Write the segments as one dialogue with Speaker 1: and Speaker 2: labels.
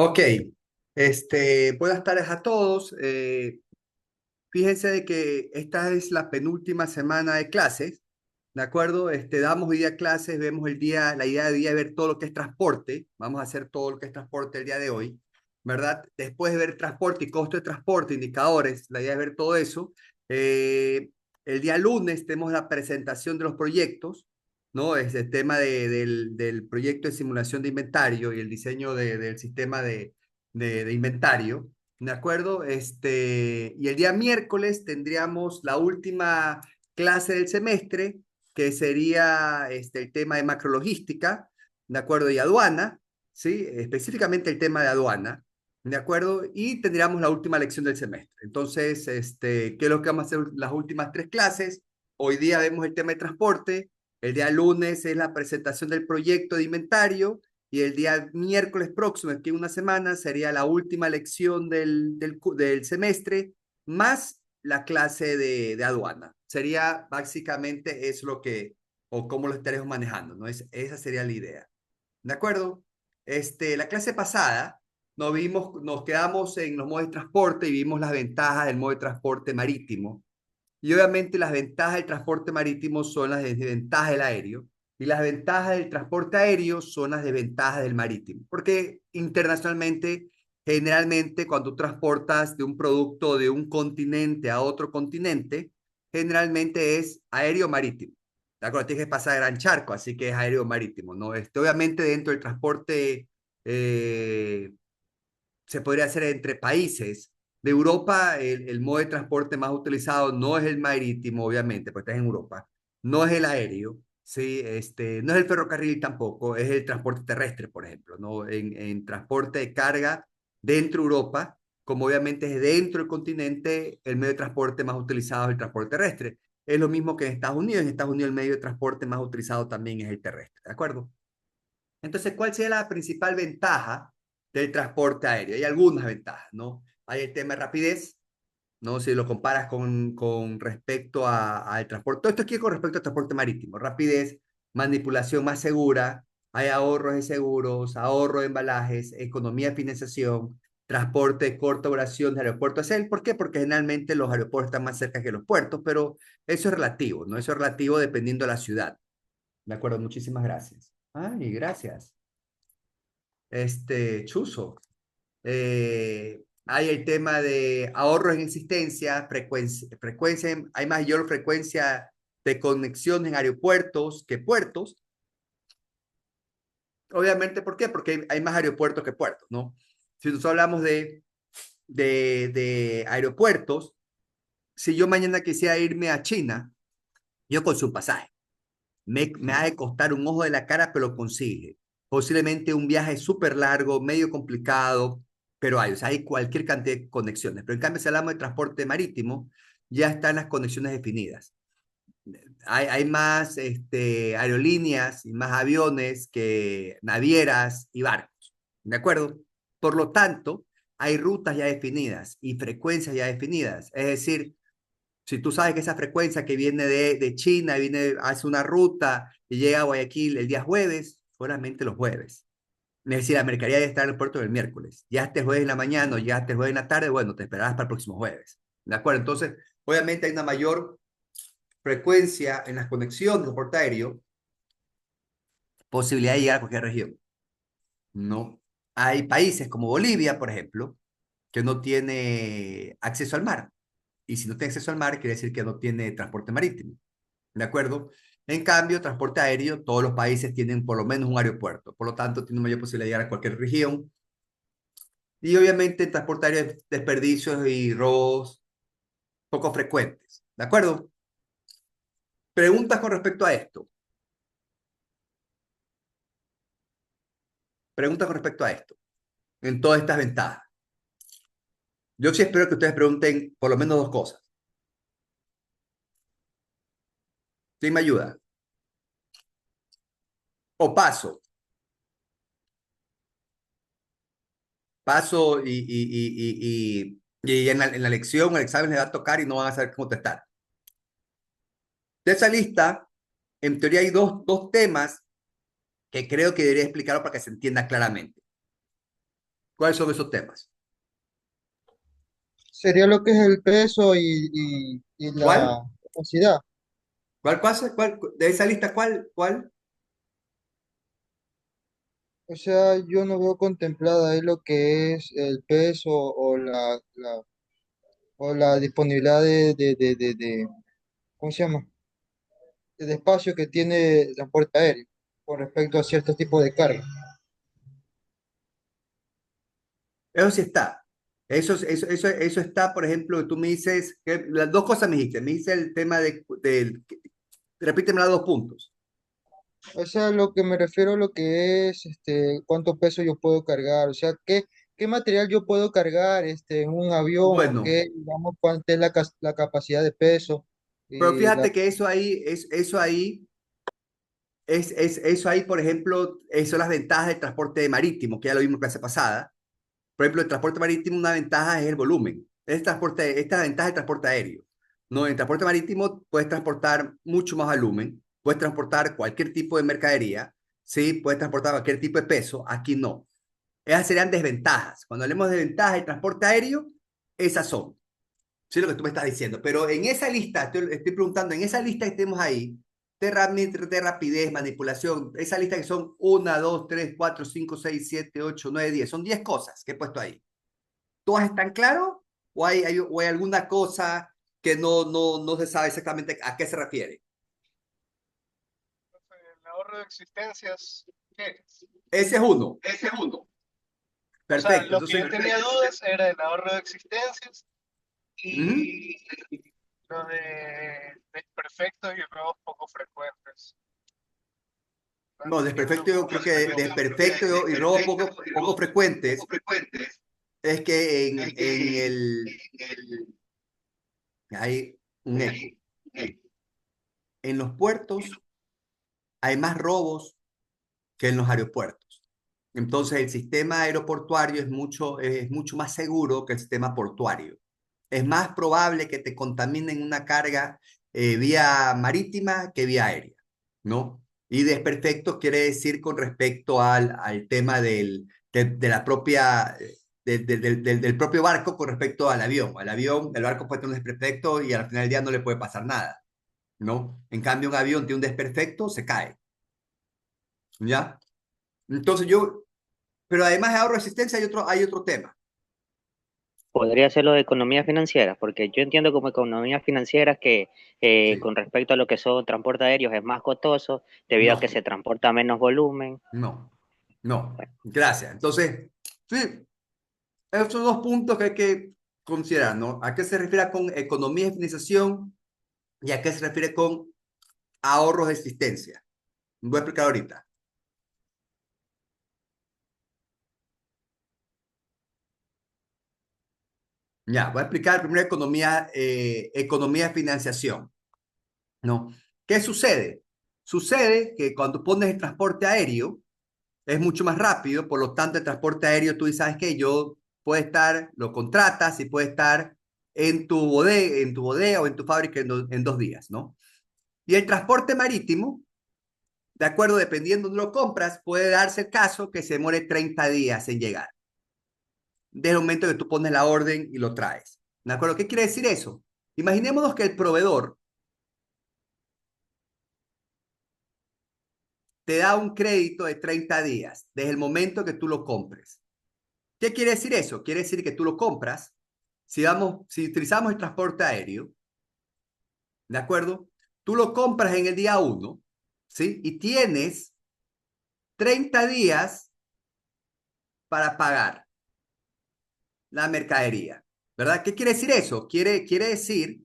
Speaker 1: Ok, buenas tardes a todos. Fíjense de que esta es la penúltima semana de clases, ¿de acuerdo? Damos hoy día clases, vemos la idea de hoy día es ver todo lo que es transporte. Vamos a hacer todo lo que es transporte el día de hoy, ¿verdad? Después de ver transporte y costo de transporte, indicadores, la idea es ver todo eso. Eh, el día lunes tenemos la presentación de los proyectos, ¿no? Es el tema del proyecto de simulación de inventario y el diseño del sistema de inventario. ¿De acuerdo? Y el día miércoles tendríamos la última clase del semestre, que sería el tema de macrologística, ¿de acuerdo? Y aduana, ¿sí? Específicamente el tema de aduana, ¿de acuerdo? Y tendríamos la última lección del semestre. Entonces, ¿qué es lo que vamos a hacer las últimas tres clases? Hoy día vemos el tema de transporte, el día lunes es la presentación del proyecto de inventario, y el día miércoles próximo, aquí en una semana, sería la última lección del semestre, más la clase de aduana. Sería básicamente es lo que, o cómo lo estaremos manejando, ¿no? Esa sería la idea. ¿De acuerdo? La clase pasada nos quedamos en los modos de transporte y vimos las ventajas del modo de transporte marítimo. Y obviamente las ventajas del transporte marítimo son las desventajas del aéreo y las ventajas del transporte aéreo son las desventajas del marítimo. Porque internacionalmente, generalmente cuando tú transportas de un producto de un continente a otro continente, generalmente es aéreo o marítimo. ¿De acuerdo? Tienes que pasar gran charco, así que es aéreo o marítimo, ¿no? Obviamente dentro del transporte eh, se podría hacer entre países. De Europa, el modo de transporte más utilizado no es el marítimo, obviamente, porque estás en Europa, no es el aéreo, ¿sí? No es el ferrocarril tampoco, es el transporte terrestre, por ejemplo, ¿no? En transporte de carga dentro de Europa, como obviamente es dentro del continente, el medio de transporte más utilizado es el transporte terrestre. Es lo mismo que en Estados Unidos. En Estados Unidos el medio de transporte más utilizado también es el terrestre, ¿de acuerdo? Entonces, ¿cuál sería la principal ventaja del transporte aéreo? Hay algunas ventajas, ¿no? Hay el tema de rapidez, ¿no? Si lo comparas con respecto al transporte, todo esto aquí es con respecto al transporte marítimo, rapidez, manipulación más segura, hay ahorros de seguros, ahorro de embalajes, economía de financiación, transporte de corta duración de aeropuerto a CEL. ¿Por qué? Porque generalmente los aeropuertos están más cerca que los puertos, pero eso es relativo, ¿no? Eso es relativo dependiendo de la ciudad. De acuerdo, muchísimas gracias. Ay, gracias. Chuzo. Hay el tema de ahorros en existencia, frecuencia, hay mayor frecuencia de conexión en aeropuertos que puertos. Obviamente, ¿por qué? Porque hay más aeropuertos que puertos, ¿no? Si nosotros hablamos de aeropuertos, si yo mañana quisiera irme a China, yo con su pasaje. Me ha de costar un ojo de la cara, pero lo consigue. Posiblemente un viaje súper largo, medio complicado, pero hay, o sea, hay cualquier cantidad de conexiones. Pero en cambio, si hablamos de transporte marítimo, ya están las conexiones definidas. Hay más aerolíneas y más aviones que navieras y barcos. ¿De acuerdo? Por lo tanto, hay rutas ya definidas y frecuencias ya definidas. Es decir, si tú sabes que esa frecuencia que viene de China, hace una ruta y llega a Guayaquil el día jueves, solamente los jueves. Es decir, la mercadería debe estar en el puerto el miércoles. Ya este jueves en la mañana o ya este jueves en la tarde, bueno, te esperarás para el próximo jueves. ¿De acuerdo? Entonces, obviamente hay una mayor frecuencia en las conexiones del porta aéreo, posibilidad de llegar a cualquier región. No. Hay países como Bolivia, por ejemplo, que no tiene acceso al mar. Y si no tiene acceso al mar, quiere decir que no tiene transporte marítimo. ¿De acuerdo? En cambio, transporte aéreo, todos los países tienen por lo menos un aeropuerto, por lo tanto, tiene mayor posibilidad de llegar a cualquier región. Y obviamente, en transporte aéreo, desperdicios y robos poco frecuentes. ¿De acuerdo? Preguntas con respecto a esto. Preguntas con respecto a esto. En todas estas ventajas. Yo sí espero que ustedes pregunten por lo menos dos cosas. ¿Sí me ayuda? O paso. Paso y en la lección, el examen les va a tocar y no van a saber cómo contestar. De esa lista, en teoría hay dos temas que creo que debería explicarlo para que se entienda claramente. ¿Cuáles son esos temas?
Speaker 2: Sería lo que es el peso y
Speaker 1: ¿Cuál?
Speaker 2: la capacidad.
Speaker 1: ¿Cuál pasa? ¿Cuál? De esa lista, ¿cuál? ¿Cuál?
Speaker 2: O sea, yo no veo contemplada ahí lo que es el peso o la disponibilidad ¿cómo se llama? El espacio que tiene el transporte aéreo con respecto a ciertos tipos de carga.
Speaker 1: Eso sí está. Eso está, por ejemplo, tú me dices, que, las dos cosas me dijiste. Me dice el tema repíteme los dos puntos.
Speaker 2: O sea, lo que me refiero a lo que es, cuánto peso yo puedo cargar, o sea, qué material yo puedo cargar, en un avión o
Speaker 1: Bueno,
Speaker 2: qué, digamos, cuánta es la capacidad de peso.
Speaker 1: pero
Speaker 2: Y la,
Speaker 1: fíjate que eso ahí, por ejemplo, son las ventajas del transporte marítimo, que ya lo vimos en clase pasada. Por ejemplo, el transporte marítimo, una ventaja es el volumen. Esta ventaja es el transporte aéreo. No, en el transporte marítimo puedes transportar mucho más volumen, puedes transportar cualquier tipo de mercadería, sí, puedes transportar cualquier tipo de peso. Aquí no. Esas serían desventajas. Cuando hablemos de ventajas del transporte aéreo, esas son. Sí, lo que tú me estás diciendo. Pero en esa lista, estoy preguntando, en esa lista que tenemos ahí, de rapidez, manipulación, esa lista que son 1, 2, 3, 4, 5, 6, 7, 8, 9, 10, son 10 cosas que he puesto ahí. ¿Todas están claras o hay alguna cosa que no se sabe exactamente a qué se refiere?
Speaker 3: El ahorro de existencias, ¿qué?
Speaker 1: Ese es uno.
Speaker 3: Ese es uno. O sea,
Speaker 1: Perfecto.
Speaker 3: lo que
Speaker 1: Entonces,
Speaker 3: yo tenía dudas era el ahorro de existencias
Speaker 1: uh-huh.
Speaker 3: y lo de desperfectos y robos poco frecuentes. No
Speaker 1: No,
Speaker 3: entiendo
Speaker 1: desperfecto, yo
Speaker 3: mucho
Speaker 1: creo
Speaker 3: de
Speaker 1: que desperfecto y robos poco frecuentes es que hay un eco. En los puertos hay más robos que en los aeropuertos. Entonces, el sistema aeroportuario es mucho más seguro que el sistema portuario. Es más probable que te contaminen una carga vía marítima que vía aérea, ¿no? Y desperfecto quiere decir con respecto al tema de la propia, del propio barco con respecto al avión. Al avión, el barco puede tener un desperfecto y al final del día no le puede pasar nada, ¿no? En cambio, un avión tiene un desperfecto, se cae, ¿ya? Entonces pero además de ahorro de existencia hay otro tema.
Speaker 4: Podría ser lo de economía financiera, porque yo entiendo como economía financiera que
Speaker 1: Sí.
Speaker 4: con respecto a lo que son transportes aéreos es más costoso debido a que
Speaker 1: No,
Speaker 4: se transporta menos volumen.
Speaker 1: no, no.
Speaker 4: Bueno,
Speaker 1: Gracias. Entonces, sí, esos son dos puntos que hay que considerar, ¿no? ¿A qué se refiere con economía de financiación y a qué se refiere con ahorros de existencia? Voy a explicar ahorita. Ya, voy a explicar primero economía de financiación, ¿no? ¿Qué sucede? Sucede que cuando pones el transporte aéreo, es mucho más rápido, por lo tanto el transporte aéreo, tú sabes que yo puede estar, lo contratas y puede estar en tu bodega o en tu fábrica en 2 días, ¿no? Y el transporte marítimo, de acuerdo, dependiendo de lo compras, puede darse el caso que se demore 30 días en llegar, desde el momento que tú pones la orden y lo traes. ¿De acuerdo? ¿Qué quiere decir eso? Imaginémonos que el proveedor te da un crédito de 30 días desde el momento que tú lo compres. ¿Qué quiere decir eso? Quiere decir que tú lo compras, si utilizamos el transporte aéreo, ¿de acuerdo? Tú lo compras en el día 1, ¿sí? Y tienes 30 días para pagar la mercadería, ¿verdad? ¿Qué quiere decir eso? Quiere decir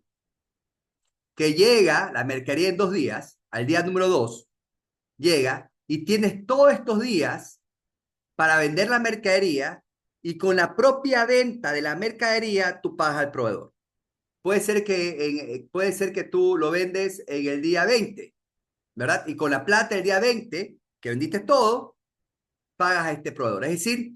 Speaker 1: que llega la mercadería en 2 días, al día número 2, llega y tienes todos estos días para vender la mercadería y con la propia venta de la mercadería tú pagas al proveedor. Puede ser que tú lo vendes en el día 20, ¿verdad? Y con la plata del día 20, que vendiste todo, pagas a este proveedor. Es decir,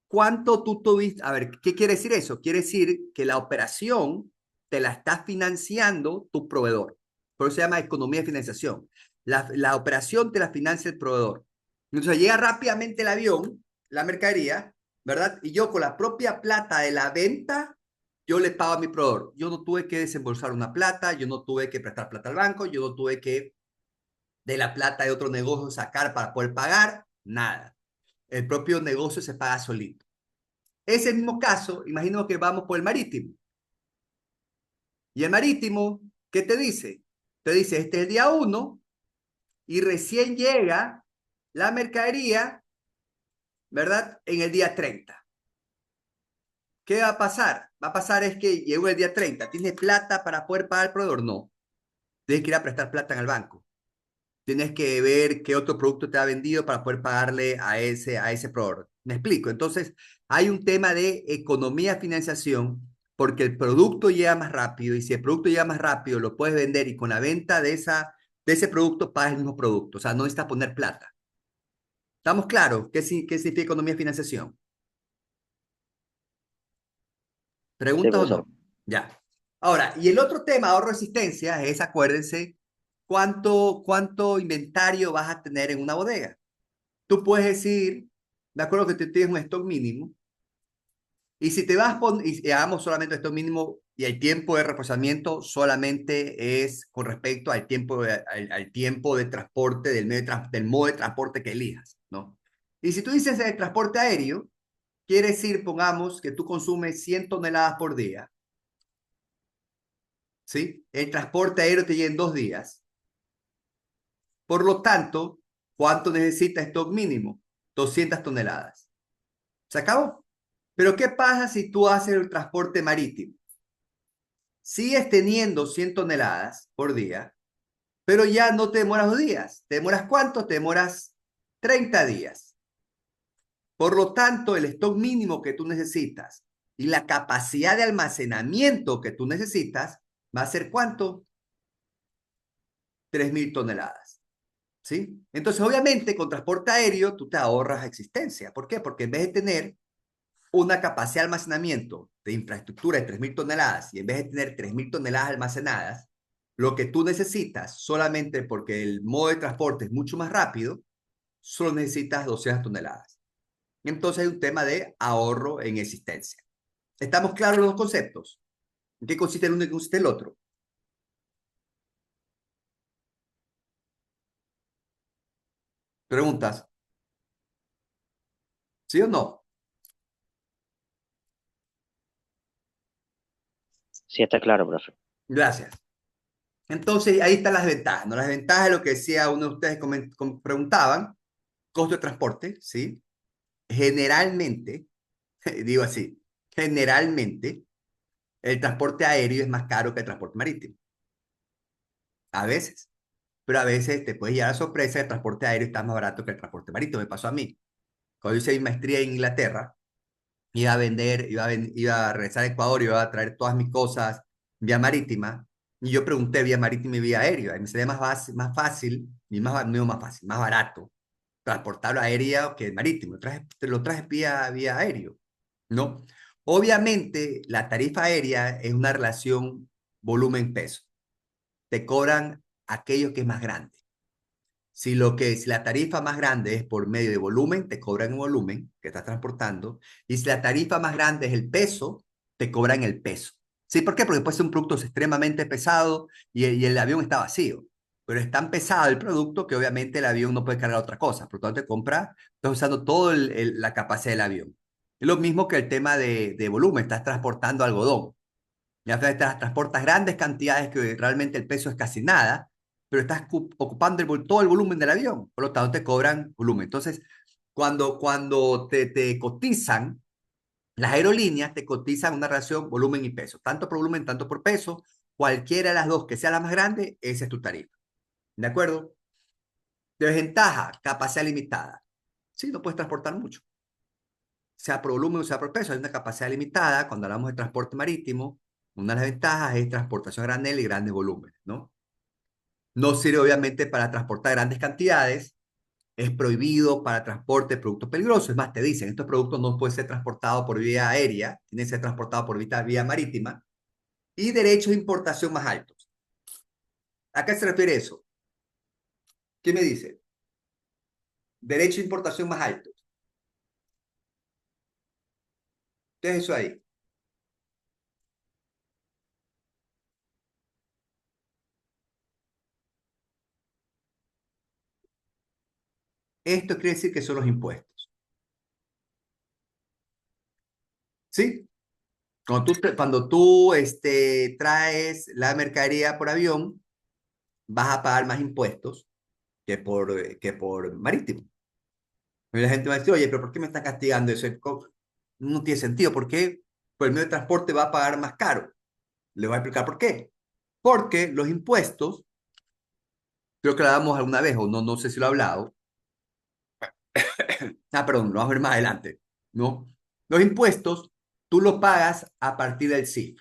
Speaker 1: ¿cuánto tú tuviste? A ver, ¿qué quiere decir eso? Quiere decir que la operación te la está financiando tu proveedor. Por eso se llama economía de financiación. La operación te la financia el proveedor. Entonces llega rápidamente el avión, la mercadería, ¿verdad? Y yo con la propia plata de la venta, yo le pago a mi proveedor. Yo no tuve que desembolsar una plata, yo no tuve que prestar plata al banco, yo no tuve que de la plata de otro negocio sacar para poder pagar, nada. El propio negocio se paga solito. Ese mismo caso, imaginemos que vamos por el marítimo. Y el marítimo, ¿qué te dice? Te dice, este es el día 1 y recién llega la mercadería, ¿verdad? En el día 30. ¿Qué va a pasar? Va a pasar es que llegó el día 30. ¿Tienes plata para poder pagar al proveedor? No. Tienes que ir a prestar plata en el banco. Tienes que ver qué otro producto te ha vendido para poder pagarle a ese proveedor. ¿Me explico? Entonces, hay un tema de economía financiación porque el producto llega más rápido y si el producto llega más rápido, lo puedes vender y con la venta de ese producto pagas el mismo producto. O sea, no necesitas poner plata. ¿Estamos claros? ¿Qué significa economía financiación?
Speaker 4: Sí,
Speaker 1: ¿Preguntas o
Speaker 4: profesor.
Speaker 1: no? Ya. Ahora, y el otro tema, ahorro de existencia, es, acuérdense, cuánto inventario vas a tener en una bodega. Tú puedes decir, de acuerdo que tú tienes un stock mínimo, y si te vas y hagamos solamente stock mínimo y el tiempo de reposamiento solamente es con respecto al tiempo de transporte del modo de transporte que elijas, ¿no? Y si tú dices el transporte aéreo, quiere decir, pongamos, que tú consumes 100 toneladas por día, ¿sí? El transporte aéreo te llega en 2 días. Por lo tanto, ¿cuánto necesita stock mínimo? 200 toneladas. ¿Se acabó? Pero ¿qué pasa si tú haces el transporte marítimo? Sigues teniendo 100 toneladas por día, pero ya no te demoras 2 días. ¿Te demoras cuánto? Te demoras 30 días. Por lo tanto, el stock mínimo que tú necesitas y la capacidad de almacenamiento que tú necesitas va a ser ¿cuánto? 3.000 toneladas. ¿Sí? Entonces, obviamente, con transporte aéreo tú te ahorras existencia. ¿Por qué? Porque en vez de tener una capacidad de almacenamiento de infraestructura de 3.000 toneladas y en vez de tener 3.000 toneladas almacenadas, lo que tú necesitas solamente porque el modo de transporte es mucho más rápido, solo necesitas 200 toneladas. Entonces hay un tema de ahorro en existencia. ¿Estamos claros los conceptos? ¿En qué consiste el uno y qué consiste el otro? ¿Preguntas? ¿Sí o no?
Speaker 4: Sí, está claro, profe.
Speaker 1: Gracias. Entonces, ahí están las ventajas, ¿no? Las ventajas de lo que decía uno de ustedes, preguntaban, costo de transporte, ¿sí? Generalmente, digo así, generalmente el transporte aéreo es más caro que el transporte marítimo. A veces, pero a veces te puedes llevar a sorpresa, el transporte aéreo está más barato que el transporte marítimo. Me pasó a mí. Cuando hice mi maestría en Inglaterra, iba a vender, iba a regresar a Ecuador, iba a traer todas mis cosas vía marítima. Y yo pregunté vía marítima y vía aérea. Y me salía más fácil, y no más fácil, más barato transportarlo aéreo que el marítimo. Lo traje vía aéreo, ¿no? Obviamente, la tarifa aérea es una relación volumen-peso. Te cobran aquello que es más grande. Si la tarifa más grande es por medio de volumen, te cobran el volumen que estás transportando. Y si la tarifa más grande es el peso, te cobran el peso. ¿Sí? ¿Por qué? Porque puede ser un producto extremadamente pesado y el avión está vacío. Pero es tan pesado el producto que obviamente el avión no puede cargar otra cosa. Por lo tanto, estás usando toda la capacidad del avión. Es lo mismo que el tema de volumen. Estás transportando algodón. Ya transportas grandes cantidades que realmente el peso es casi nada, pero estás ocupando todo el volumen del avión, por lo tanto te cobran volumen. Entonces, cuando te cotizan, las aerolíneas te cotizan una relación volumen y peso, tanto por volumen, tanto por peso, cualquiera de las dos que sea la más grande, esa es tu tarifa. ¿De acuerdo? Desventaja, capacidad limitada. Sí, no puedes transportar mucho, sea por volumen o sea por peso, hay una capacidad limitada. Cuando hablamos de transporte marítimo, una de las ventajas es transportación a granel y grandes volúmenes, ¿no? No sirve obviamente para transportar grandes cantidades, es prohibido para transporte de productos peligrosos. Es más, te dicen, estos productos no pueden ser transportados por vía aérea, tienen que ser transportados por vía marítima y derechos de importación más altos. ¿A qué se refiere eso? ¿Qué me dice? Derecho de importación más altos. Deja eso ahí. Esto quiere decir que son los impuestos. ¿Sí? Cuando tú traes la mercadería por avión, vas a pagar más impuestos que por marítimo. Y la gente va a decir, oye, pero ¿por qué me están castigando eso? No tiene sentido. ¿Por qué? Pues el medio de transporte va a pagar más caro. Le voy a explicar por qué. Porque los impuestos, creo que lo hablamos alguna vez, o no, no sé si lo he hablado. Perdón, lo vamos a ver más adelante, ¿no? Los impuestos, tú los pagas a partir del CIF,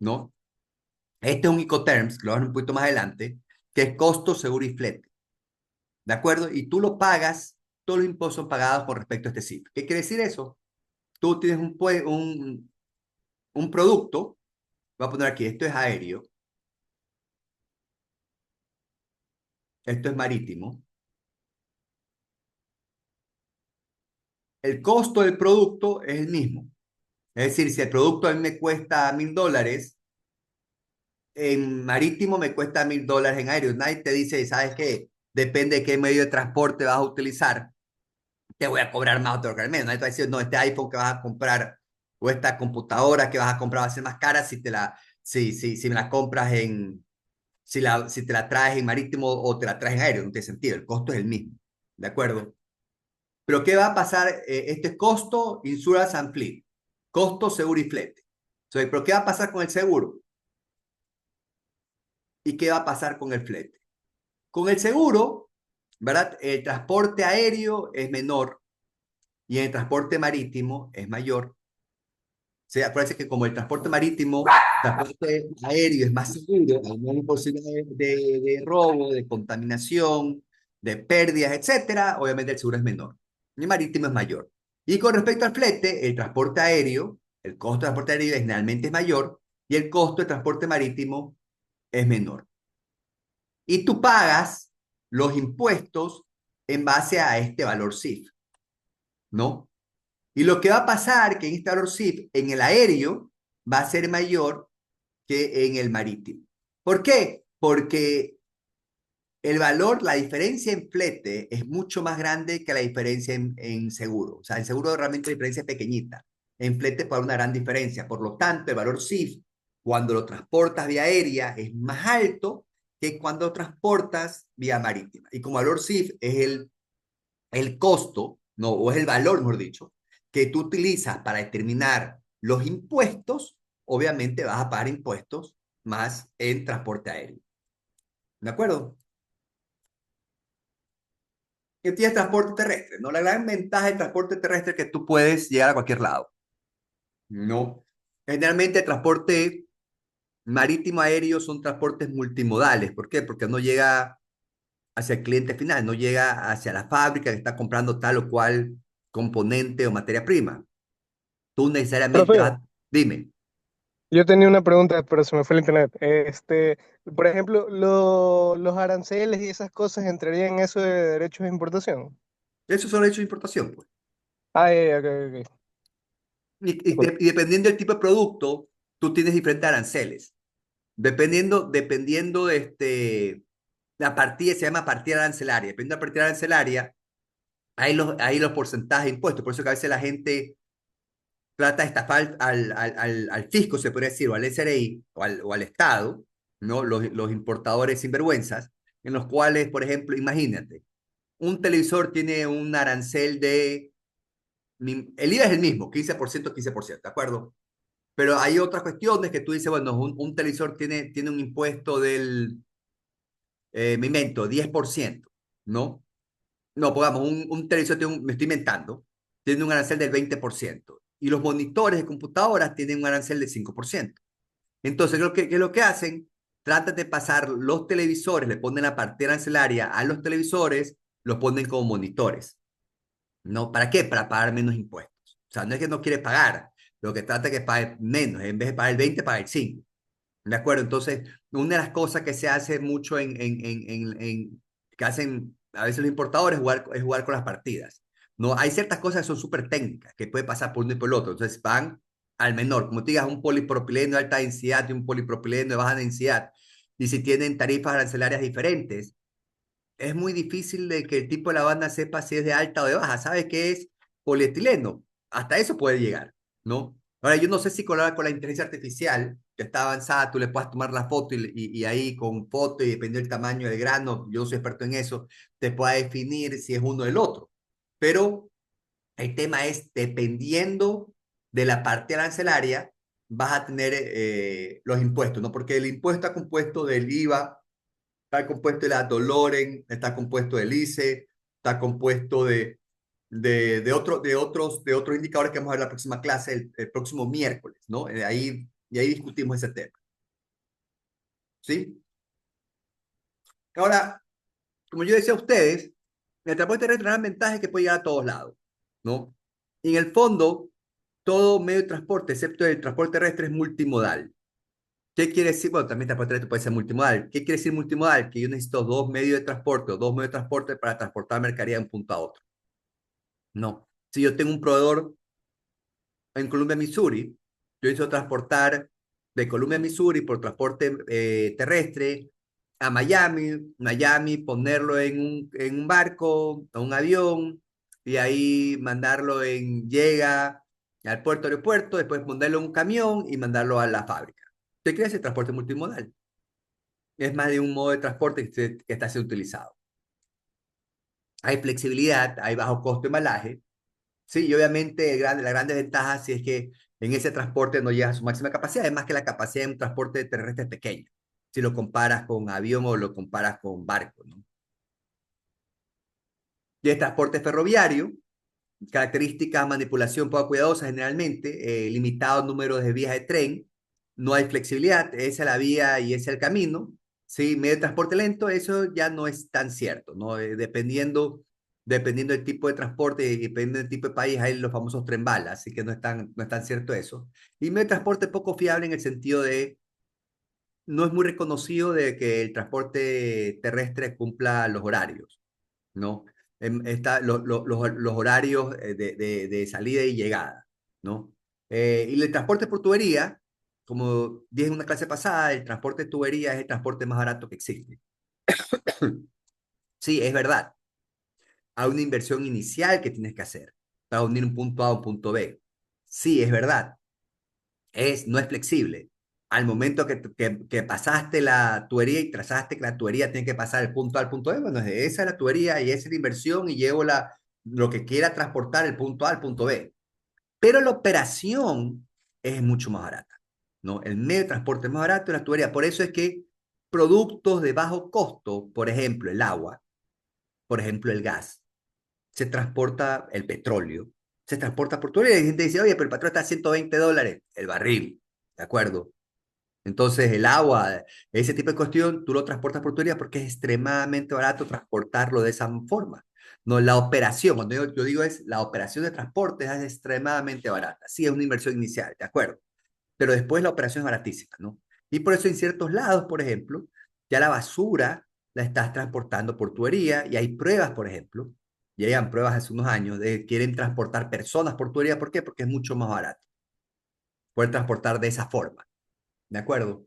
Speaker 1: ¿no? Este es un Incoterms, que lo vamos a ver un poquito más adelante, que es costo, seguro y flete, ¿de acuerdo? Y tú lo pagas, todos los impuestos son pagados con respecto a este CIF. ¿Qué quiere decir eso? Tú tienes un producto, voy a poner aquí, esto es aéreo, esto es marítimo. El costo del producto es el mismo. Es decir, si el producto a mí me cuesta $1,000, en marítimo me cuesta $1,000 en aéreo. Nadie te dice, ¿sabes qué? Depende de qué medio de transporte vas a utilizar, te voy a cobrar más o te voy a cobrar menos. Nadie te va a decir, no, este iPhone que vas a comprar o esta computadora que vas a comprar va a ser más cara si me la compras si te la traes en marítimo o te la traes en aéreo. No tiene sentido, el costo es el mismo. ¿De acuerdo? Pero ¿qué va a pasar? Este es costo, insurance and fleet. Costo, seguro y flete. Entonces, ¿pero qué va a pasar con el seguro? ¿Y qué va a pasar con el flete? Con el seguro, ¿verdad? El transporte aéreo es menor y el transporte marítimo es mayor. Sí, acuérdense que como el transporte marítimo, transporte aéreo es más seguro, hay menos posibilidades de robo, de contaminación, de pérdidas, etcétera, obviamente el seguro es menor. Y el marítimo es mayor. Y con respecto al flete, el transporte aéreo, el costo del transporte aéreo generalmente es mayor y el costo del transporte marítimo es menor. Y tú pagas los impuestos en base a este valor CIF, ¿no? Y lo que va a pasar que en este valor CIF, en el aéreo, va a ser mayor que en el marítimo. ¿Por qué? Porque el valor, la diferencia en flete es mucho más grande que la diferencia en seguro. O sea, en seguro realmente la diferencia es pequeñita. En flete puede haber una gran diferencia. Por lo tanto, el valor CIF, cuando lo transportas vía aérea, es más alto que cuando lo transportas vía marítima. Y como valor CIF es el costo, no, o es el valor, mejor dicho, que tú utilizas para determinar los impuestos, obviamente vas a pagar impuestos más en transporte aéreo. ¿De acuerdo? Que tienes transporte terrestre, ¿no? La gran ventaja del transporte terrestre es que tú puedes llegar a cualquier lado, ¿no? Generalmente el transporte marítimo aéreo son transportes multimodales. ¿Por qué? Porque no llega hacia el cliente final, no llega hacia la fábrica que está comprando tal o cual componente o materia prima. Tú necesariamente
Speaker 3: Profe,
Speaker 1: vas, dime,
Speaker 3: yo tenía una pregunta, pero se me fue el internet. Por ejemplo, los aranceles y esas cosas entrarían en eso de derechos de importación.
Speaker 1: esos son hechos de importación, pues.
Speaker 3: Ah, ok, ok.
Speaker 1: Y dependiendo del tipo de producto, tú tienes diferentes aranceles. Dependiendo de la partida, se llama partida arancelaria. Dependiendo de la partida arancelaria, hay los porcentajes de impuestos. Por eso que a veces la gente trata de estafar al fisco, se podría decir, o al SRI, o al Estado, ¿no? Los importadores sinvergüenzas, en los cuales, por ejemplo, imagínate, un televisor tiene un arancel el IVA es el mismo, 15%, 15%, ¿de acuerdo? Pero hay otras cuestiones que tú dices, bueno, un televisor tiene un impuesto me invento, 10%, ¿no? No, pongamos, un televisor me estoy inventando, tiene un arancel del 20%, y los monitores de computadoras tienen un arancel del 5%. Entonces, ¿qué es lo que hacen? Tratan de pasar los televisores, le ponen la partida arancelaria a los televisores, los ponen como monitores, ¿no? ¿Para qué? Para pagar menos impuestos. O sea, no es que no quiere pagar, lo que trata es que pague menos, en vez de pagar el 20, paga el 5. ¿De acuerdo? Entonces, una de las cosas que se hace mucho que hacen a veces los importadores es jugar con las partidas. ¿no? Hay ciertas cosas que son súper técnicas, que puede pasar por uno y por el otro. Entonces van al menor. Como te digas, un polipropileno de alta densidad y un polipropileno de baja densidad. Y si tienen tarifas arancelarias diferentes, es muy difícil de que el tipo de la banda sepa si es de alta o de baja. ¿Sabes qué es polietileno? Hasta eso puede llegar, ¿no? Ahora, yo no sé si con la inteligencia artificial, que está avanzada, tú le puedas tomar la foto y ahí con foto y dependiendo del tamaño del grano, yo no soy experto en eso, te pueda definir si es uno del otro. Pero el tema es, dependiendo de la parte arancelaria, vas a tener los impuestos, ¿no? Porque el impuesto está compuesto del IVA, está compuesto de la Doloren, está compuesto del ICE, está compuesto de otros indicadores que vamos a ver en la próxima clase, el próximo miércoles, ¿no? Y ahí discutimos ese tema, ¿sí? Ahora, como yo decía a ustedes, el transporte terrestre tiene una ventaja que puede llegar a todos lados, ¿no? Y en el fondo, todo medio de transporte, excepto el transporte terrestre, es multimodal. ¿Qué quiere decir? Bueno, también transporte terrestre puede ser multimodal. ¿Qué quiere decir multimodal? Que yo necesito dos medios de transporte o dos medios de transporte para transportar mercadería de un punto a otro. No. Si yo tengo un proveedor en Columbia, Missouri, yo necesito transportar de Columbia, Missouri por transporte terrestre a Miami, Miami, ponerlo en un barco, a un avión, y ahí mandarlo llega al puerto, aeropuerto, después ponerlo en un camión y mandarlo a la fábrica. ¿Qué quiere decir transporte multimodal? Es más de un modo de transporte que está siendo utilizado. Hay flexibilidad, hay bajo costo de embalaje. Sí, y obviamente la gran desventaja sí es que en ese transporte no llega a su máxima capacidad, además que la capacidad de un transporte terrestre es pequeña, si lo comparas con avión o lo comparas con barco, ¿no? Y el transporte ferroviario, características, manipulación poco cuidadosa generalmente, limitado número de vías de tren, no hay flexibilidad, esa es la vía y ese es el camino, ¿sí? Medio de transporte lento, eso ya no es tan cierto, ¿no? Dependiendo del tipo de transporte y dependiendo del tipo de país, hay los famosos tren bala, así que no es tan cierto eso. Y medio de transporte poco fiable en el sentido de, no es muy reconocido de que el transporte terrestre cumpla los horarios, ¿no? Los horarios de salida y llegada, ¿no? Y el transporte por tubería, como dije en una clase pasada, el transporte de tubería es el transporte más barato que existe. Sí, es verdad. Hay una inversión inicial que tienes que hacer para unir un punto A a un punto B. Sí, es verdad. No es flexible. Al momento que pasaste la tubería y trazaste que la tubería tiene que pasar del punto A al punto B, bueno, esa es la tubería y esa es la inversión y llevo lo que quiera transportar el punto A al punto B. Pero la operación es mucho más barata, ¿no? El medio de transporte es más barato, la tubería. Por eso es que productos de bajo costo, por ejemplo, el agua, por ejemplo, el gas, se transporta el petróleo, se transporta por tubería. Y la gente dice, oye, pero el petróleo está a $120 el barril, ¿de acuerdo? Entonces, el agua, ese tipo de cuestión, tú lo transportas por tubería porque es extremadamente barato transportarlo de esa forma. No, la operación, cuando yo digo es la operación de transporte es extremadamente barata. Sí, es una inversión inicial, de acuerdo, pero después la operación es baratísima, ¿no? Y por eso en ciertos lados, por ejemplo, ya la basura la estás transportando por tubería y hay pruebas, por ejemplo, ya llevan pruebas hace unos años de que quieren transportar personas por tubería. ¿Por qué? Porque es mucho más barato poder transportar de esa forma, ¿de acuerdo?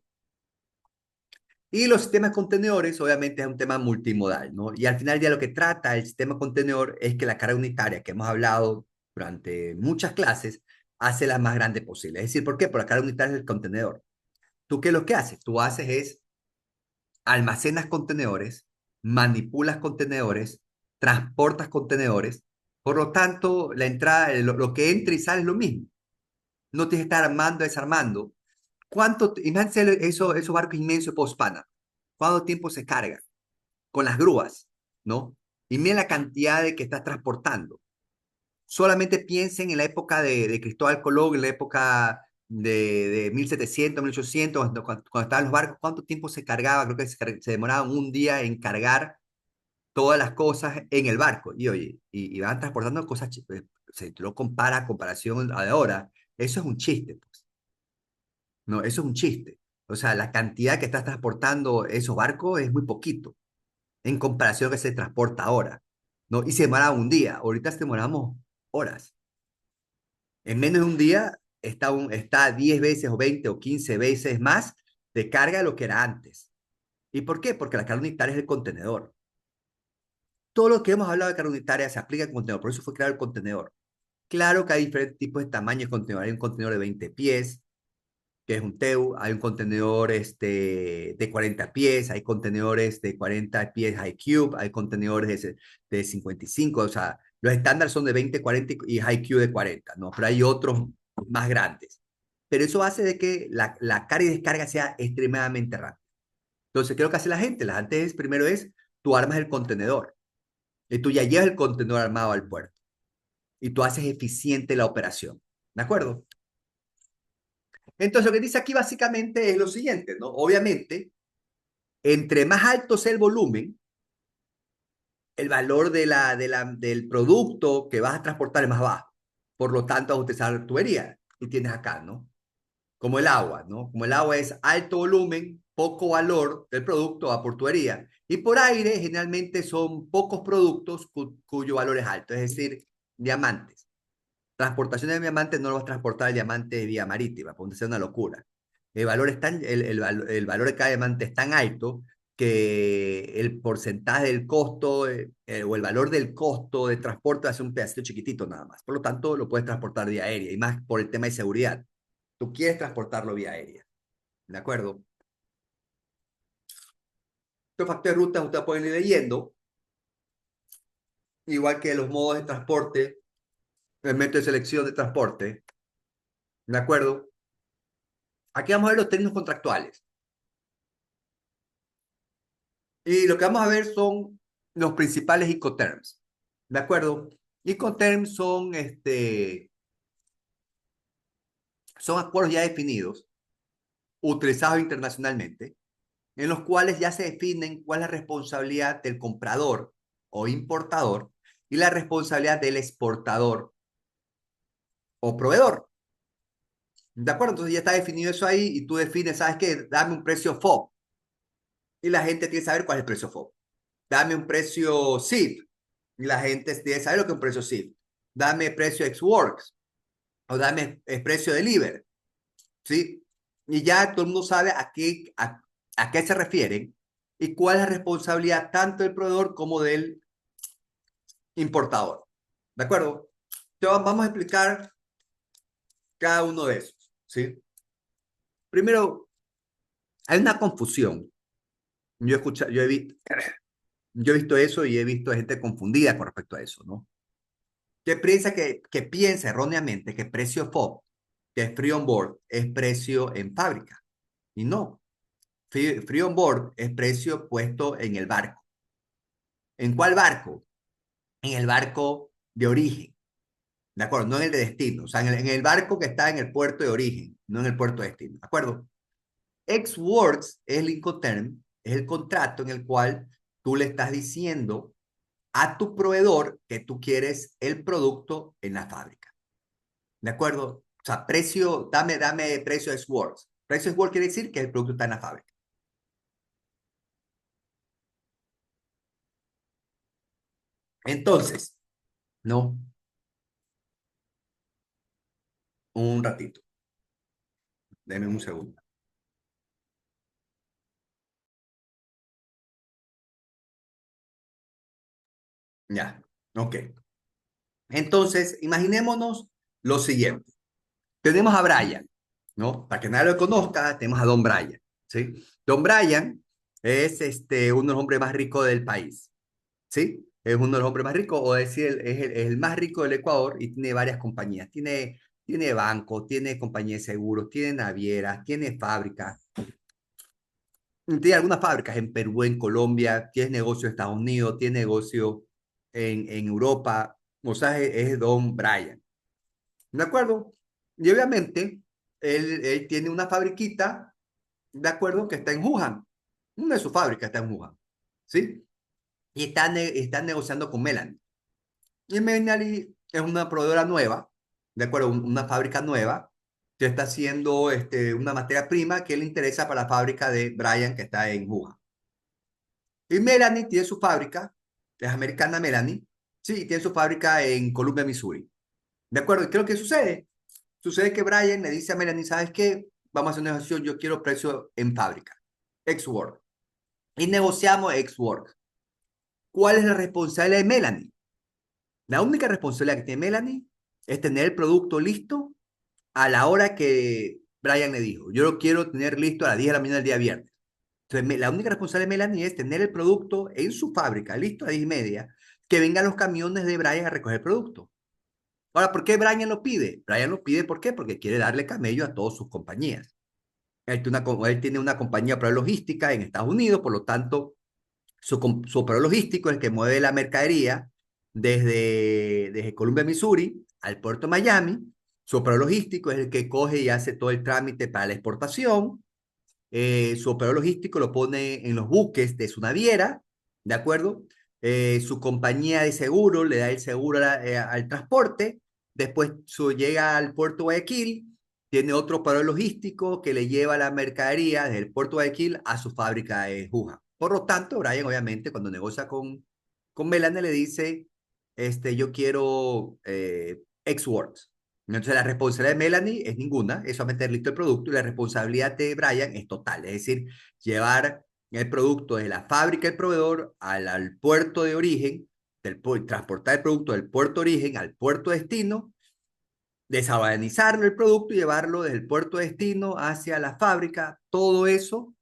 Speaker 1: Y los sistemas contenedores, obviamente, es un tema multimodal, ¿no? Y al final ya lo que trata el sistema contenedor es que la carga unitaria que hemos hablado durante muchas clases hace la más grande posible. Es decir, ¿por qué? Por la carga unitaria del contenedor. ¿Tú qué es lo que haces? Tú haces es almacenas contenedores, manipulas contenedores, transportas contenedores. Por lo tanto, la entrada, lo que entra y sale es lo mismo. No tienes que estar armando, desarmando. Imagínense esos barcos inmensos post-Pana. ¿Cuánto tiempo se carga? Con las grúas, ¿no? Y mira la cantidad de que estás transportando. Solamente piensen en la época de Cristóbal Colón, en la época de 1700, 1800, cuando estaban los barcos, ¿cuánto tiempo se cargaba? Creo que se demoraban un día en cargar todas las cosas en el barco. Y oye, y van transportando cosas, si tú lo comparas a comparación a de ahora, eso es un chiste, pues. No, eso es un chiste. O sea, la cantidad que estás transportando esos barcos es muy poquito en comparación a lo que se transporta ahora. ¿no? Y se demoraba un día. Ahorita se demoramos horas. En menos de un día está 10 veces o 20 o 15 veces más de carga de lo que era antes. ¿Y por qué? Porque la carga unitaria es el contenedor. Todo lo que hemos hablado de carga unitaria se aplica al contenedor, por eso fue creado el contenedor. Claro que hay diferentes tipos de tamaños de contenedor. Hay un contenedor de 20 pies, que es un TEU, hay un contenedor de 40 pies, hay contenedores de 40 pies high cube, hay contenedores de 55, o sea, los estándares son de 20, 40 y high cube de 40, ¿no? Pero hay otros más grandes. Pero eso hace de que la carga y descarga sea extremadamente rápida. Entonces, ¿qué es lo que hace la gente? La gente primero tú armas el contenedor y tú ya llevas el contenedor armado al puerto y tú haces eficiente la operación. ¿De acuerdo? Entonces, lo que dice aquí básicamente es lo siguiente, ¿no? Obviamente, entre más alto sea el volumen, el valor del producto que vas a transportar es más bajo. Por lo tanto, vas a utilizar tubería. Y tienes acá, ¿no? Como el agua, ¿no? Como el agua es alto volumen, poco valor del producto, va por tubería. Y por aire, generalmente son pocos productos cuyo valor es alto, es decir, diamantes. Transportación de diamantes no lo vas a transportar el diamante de vía marítima, porque sea una locura. El valor de cada diamante es tan alto que el porcentaje del costo o el valor del costo de transporte va a ser un pedacito chiquitito nada más. Por lo tanto, lo puedes transportar vía aérea y más por el tema de seguridad. Tú quieres transportarlo vía aérea. ¿De acuerdo? Estos factores de ruta ustedes pueden ir leyendo, igual que los modos de transporte, el método de selección de transporte. ¿De acuerdo? Aquí vamos a ver los términos contractuales. Y lo que vamos a ver son los principales Incoterms. ¿De acuerdo? Incoterms son acuerdos ya definidos, utilizados internacionalmente, en los cuales ya se definen cuál es la responsabilidad del comprador o importador y la responsabilidad del exportador o proveedor. ¿De acuerdo? Entonces ya está definido eso ahí y tú defines, ¿sabes qué? Dame un precio FOB. Y la gente tiene que saber cuál es el precio FOB. Dame un precio SIF. Y la gente tiene que saber lo que es un precio SIF. Dame precio ex-works o dame el precio deliver. ¿Sí? Y ya todo el mundo sabe a qué se refieren y cuál es la responsabilidad tanto del proveedor como del importador. ¿De acuerdo? Entonces vamos a explicar cada uno de esos. ¿Sí? Primero, hay una confusión. Yo he visto eso y he visto gente confundida con respecto a eso, ¿no? Que piensa erróneamente que precio FOB, que es Free On Board, es precio en fábrica. Y no. Free On Board es precio puesto en el barco. ¿En cuál barco? En el barco de origen. ¿De acuerdo? No en el de destino. O sea, en el barco que está en el puerto de origen, no en el puerto de destino. ¿De acuerdo? Ex-works es el Incoterm, es el contrato en el cual tú le estás diciendo a tu proveedor que tú quieres el producto en la fábrica. ¿De acuerdo? O sea, precio, dame precio ex-works. Precio ex-works quiere decir que el producto está en la fábrica. Entonces, no, un ratito. Deme un segundo. Ya, ok. Entonces, imaginémonos lo siguiente. Tenemos a Brian, ¿no? Para que nadie lo conozca, tenemos a Don Brian, ¿sí? Don Brian es uno de los hombres más ricos del país, ¿sí? Es uno de los hombres más ricos, o decir, es el más rico del Ecuador y tiene varias compañías. Tiene bancos, tiene compañías de seguros, tiene navieras, tiene fábricas. Tiene algunas fábricas en Perú, en Colombia, tiene negocio en Estados Unidos, tiene negocio en Europa. O sea, es Don Brian. ¿De acuerdo? Y obviamente, él tiene una fabriquita, ¿de acuerdo? Que está en Wuhan. Una de sus fábricas está en Wuhan. ¿Sí? Y está negociando con Melanie. Y Melanie es una proveedora nueva, ¿de acuerdo? Una fábrica nueva que está haciendo una materia prima que le interesa para la fábrica de Brian que está en Wuhan. Y Melanie tiene su fábrica, es americana Melanie, Sí, tiene su fábrica en Columbia, Missouri. ¿De acuerdo? ¿Y qué es lo que sucede? Sucede que Brian le dice a Melanie, ¿sabes qué? Vamos a hacer una negociación, yo quiero precio en fábrica, ex work. Y negociamos ex work. ¿Cuál es la responsabilidad de Melanie? La única responsabilidad que tiene Melanie es tener el producto listo a la hora que Brian le dijo. Yo lo quiero tener listo a las 10 de la mañana del día viernes. Entonces, la única responsabilidad de Melanie es tener el producto en su fábrica, listo a las 10:30, que vengan los camiones de Brian a recoger el producto. Ahora, ¿por qué Brian lo pide? Brian lo pide, ¿por qué? Porque quiere darle camello a todas sus compañías. Él tiene una compañía para logística en Estados Unidos, por lo tanto, su operador logístico es el que mueve la mercadería desde Columbia, Missouri, al puerto de Miami. Su operador logístico es el que coge y hace todo el trámite para la exportación. Su operador logístico lo pone en los buques de su naviera, ¿de acuerdo? Su compañía de seguro le da el seguro al transporte. Después llega al puerto de Guayaquil, tiene otro operador logístico que le lleva la mercadería desde el puerto de Guayaquil a su fábrica de Juja. Por lo tanto, Brian, obviamente, cuando negocia con Melania, le dice, yo quiero X-Works. Entonces, la responsabilidad de Melanie es ninguna, es solamente listo el producto, y la responsabilidad de Brian es total, es decir, llevar el producto de la fábrica del proveedor al puerto de origen, transportar el producto del puerto de origen al puerto de destino, desabanizarlo el producto y llevarlo desde el puerto de destino hacia la fábrica. Todo eso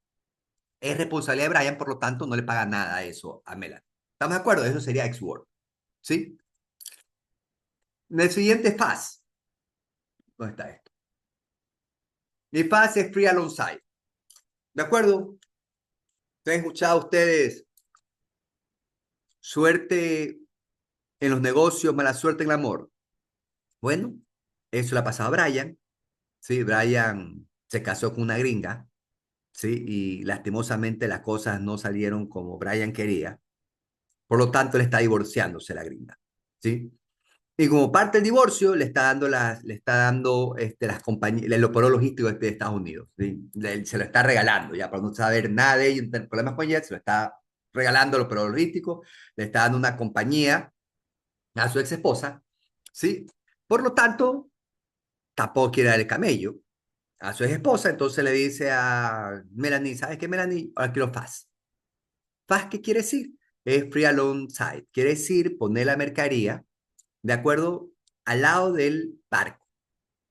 Speaker 1: es responsabilidad de Brian, por lo tanto, no le paga nada a eso a Melanie. ¿Estamos de acuerdo? Eso sería X-Word, ¿sí? En el siguiente fase, ¿dónde está esto? Mi fase es free alongside. ¿De acuerdo? ¿Han escuchado ustedes suerte en los negocios, mala suerte en el amor? Bueno, eso le ha pasado a Brian. Sí, Brian se casó con una gringa, sí, y lastimosamente las cosas no salieron como Brian quería. Por lo tanto, él está divorciándose de la gringa, sí. Y como parte del divorcio, le está dando las compañías, el operador logístico de Estados Unidos, ¿sí? Se lo está regalando, ya para no saber nada de ellos, no tener problemas con ella, se lo está regalando el operador logístico, le está dando una compañía a su ex esposa, ¿sí? Por lo tanto, tampoco quiere dar el camello a su ex esposa, entonces le dice a Melanie, ¿sabes qué, Melanie? Ahora quiero fast. ¿Fast qué quiere decir? Es free alongside, quiere decir poner la mercadería de acuerdo al lado del barco.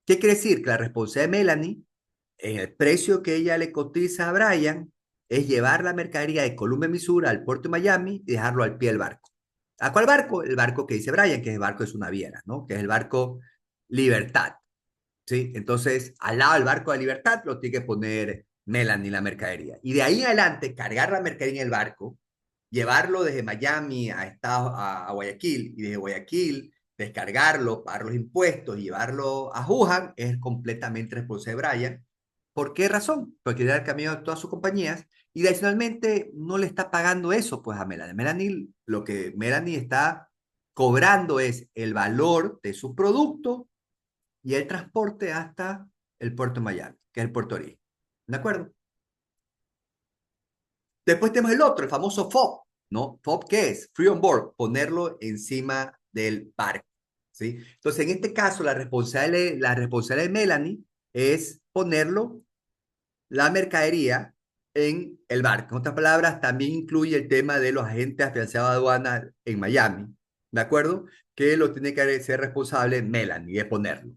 Speaker 1: ¿Qué quiere decir? Que la responsabilidad de Melanie, en el precio que ella le cotiza a Brian, es llevar la mercadería de Columbia, Missouri, al puerto de Miami y dejarlo al pie del barco. ¿A cuál barco? El barco que dice Brian, que es el barco de su naviera, ¿no? Que es el barco Libertad, ¿sí? Entonces, al lado del barco de Libertad lo tiene que poner Melanie la mercadería. Y de ahí en adelante, cargar la mercadería en el barco, llevarlo desde Miami a Guayaquil y desde Guayaquil descargarlo, pagar los impuestos y llevarlo a Wuhan es completamente responsabilidad de Brian. ¿Por qué razón? Porque le da el camino a todas sus compañías y adicionalmente no le está pagando eso pues a Melanie. Lo que Melanie está cobrando es el valor de su producto y el transporte hasta el puerto de Miami, que es el puerto de origen. ¿De acuerdo? Después tenemos el otro, el famoso FOB, ¿no? FOB, ¿qué es? Free on board, ponerlo encima del barco, ¿sí? Entonces, en este caso, la responsabilidad de Melanie es ponerlo, la mercadería, en el barco. En otras palabras, también incluye el tema de los agentes afianzados de aduana en Miami, ¿de acuerdo? Que lo tiene que ser responsable Melanie de ponerlo.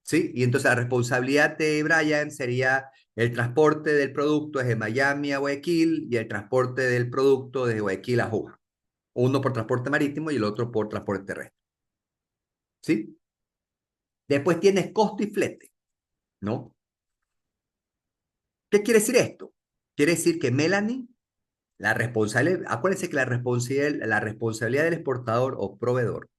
Speaker 1: ¿Sí? Y entonces la responsabilidad de Brian sería el transporte del producto desde Miami a Guayaquil y el transporte del producto desde Guayaquil a Juja. Uno por transporte marítimo y el otro por transporte terrestre. ¿Sí? Después tienes costo y flete, ¿no? ¿Qué quiere decir esto? Quiere decir que Melanie, acuérdense que la responsabilidad del exportador o proveedor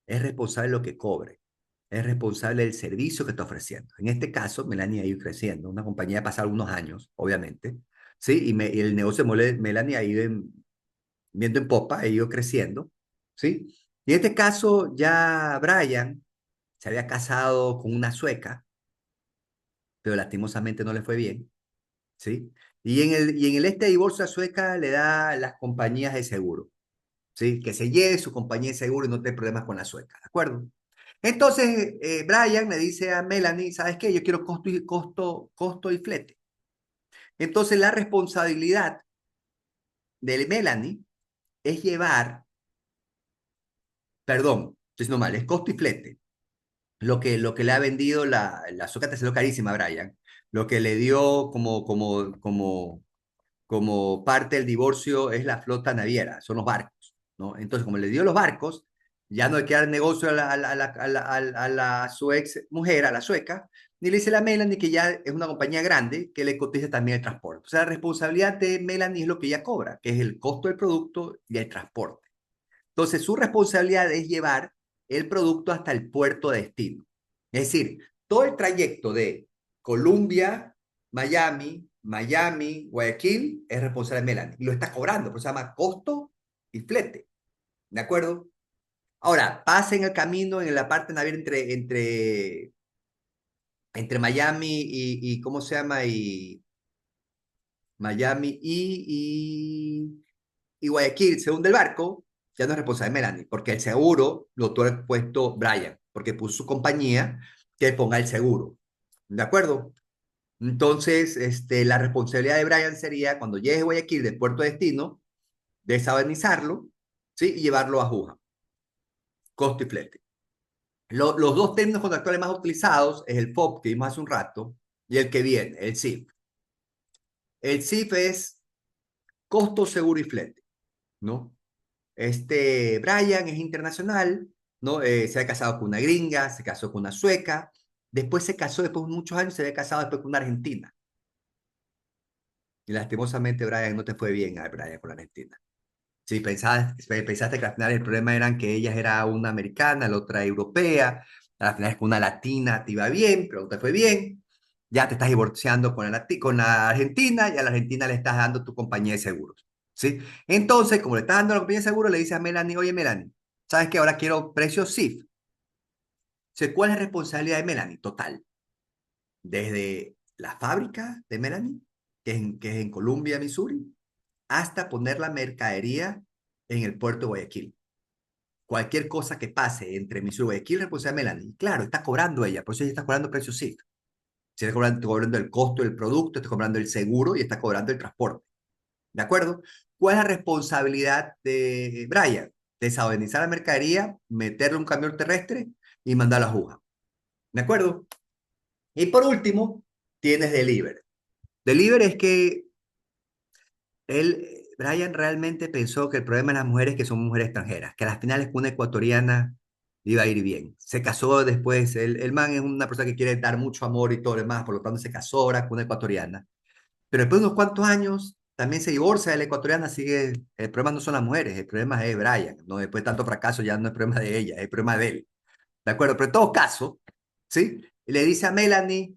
Speaker 1: es responsable de lo que cobre, es responsable del servicio que está ofreciendo. En este caso, Melanie ha ido creciendo, una compañía de pasar unos años, obviamente, ¿sí? Y el negocio de Melanie ha ido viendo en popa, ha ido creciendo, ¿sí? Y en este caso, ya Brian se había casado con una sueca, pero lastimosamente no le fue bien, ¿sí? Y en el divorcio a sueca le da las compañías de seguro. ¿sí? Que se lleve su compañía de seguro y no tenga problemas con la sueca, ¿de acuerdo? Entonces, Brian le dice a Melanie, ¿sabes qué? Yo quiero costo y flete. Entonces, la responsabilidad de Melanie es llevar, perdón, estoy diciendo mal, es costo y flete. Lo que le ha vendido la sueca te salió carísima a Brian. Lo que le dio como parte del divorcio es la flota naviera, son los barcos, ¿no? Entonces, como le dio los barcos, ya no le queda el negocio a su ex mujer, a la sueca, ni le dice a la Melanie que ya es una compañía grande que le cotiza también el transporte. O sea, la responsabilidad de Melanie es lo que ella cobra, que es el costo del producto y el transporte. Entonces, su responsabilidad es llevar el producto hasta el puerto de destino. Es decir, todo el trayecto de Colombia, Miami, Guayaquil, es responsable de Melanie. Y lo está cobrando, por eso se llama costo y flete. ¿De acuerdo? Ahora, pasa en el camino, en la parte naviera entre Miami y ¿cómo se llama? Miami y Guayaquil, según del barco, ya no es responsable de Melanie, porque el seguro lo tuvo puesto Brian, porque puso su compañía que ponga el seguro. ¿De acuerdo? Entonces, la responsabilidad de Brian sería, cuando llegue a Guayaquil de puerto de destino, desabanizarlo, ¿sí? Y llevarlo a Juja, costo y flete. Los dos términos contractuales más utilizados es el FOB, que vimos hace un rato, y el que viene, el CIF. El CIF es costo, seguro y flete, ¿no? Brian es internacional, ¿no? Se ha casado con una gringa, se casó con una sueca, después se casó, después de muchos años, se había casado después con una argentina. Y lastimosamente, Brian, no te fue bien a Brian con la argentina. Sí, pensaste que al final el problema era que ella era una americana, la otra europea, al final es con una latina te iba bien, pero no te fue bien. Ya te estás divorciando con la argentina y a la argentina le estás dando tu compañía de seguros. ¿Sí? Entonces, como le estás dando la compañía de seguros, le dices a Melanie, oye, Melanie, ¿sabes qué? Ahora quiero precio SIF. ¿Cuál es la responsabilidad de Melanie? Total. Desde la fábrica de Melanie, que es en Columbia, Missouri, hasta poner la mercadería en el puerto de Guayaquil. Cualquier cosa que pase entre Missouri y Guayaquil, responsabilidad de Melanie. Claro, está cobrando ella, por eso ella está cobrando precio SIF. Si está cobrando el costo del producto, está cobrando el seguro y está cobrando el transporte. ¿De acuerdo? ¿Cuál es la responsabilidad de Brian? Desaduanizar la mercadería, meterle un camión terrestre y mandarla a Juga. ¿De acuerdo? Y por último, tienes delivery. Delivery es que Brian realmente pensó que el problema de las mujeres es que son mujeres extranjeras, que a las finales con una ecuatoriana iba a ir bien. Se casó después, el man es una persona que quiere dar mucho amor y todo lo demás, por lo tanto se casó ahora con una ecuatoriana. Pero después de unos cuantos años también se divorcia de la ecuatoriana, así que el problema no son las mujeres, el problema es Brian, ¿no? Después de tanto fracaso ya no es problema de ella, es el problema de él. ¿De acuerdo? Pero en todo caso, ¿sí? Le dice a Melanie,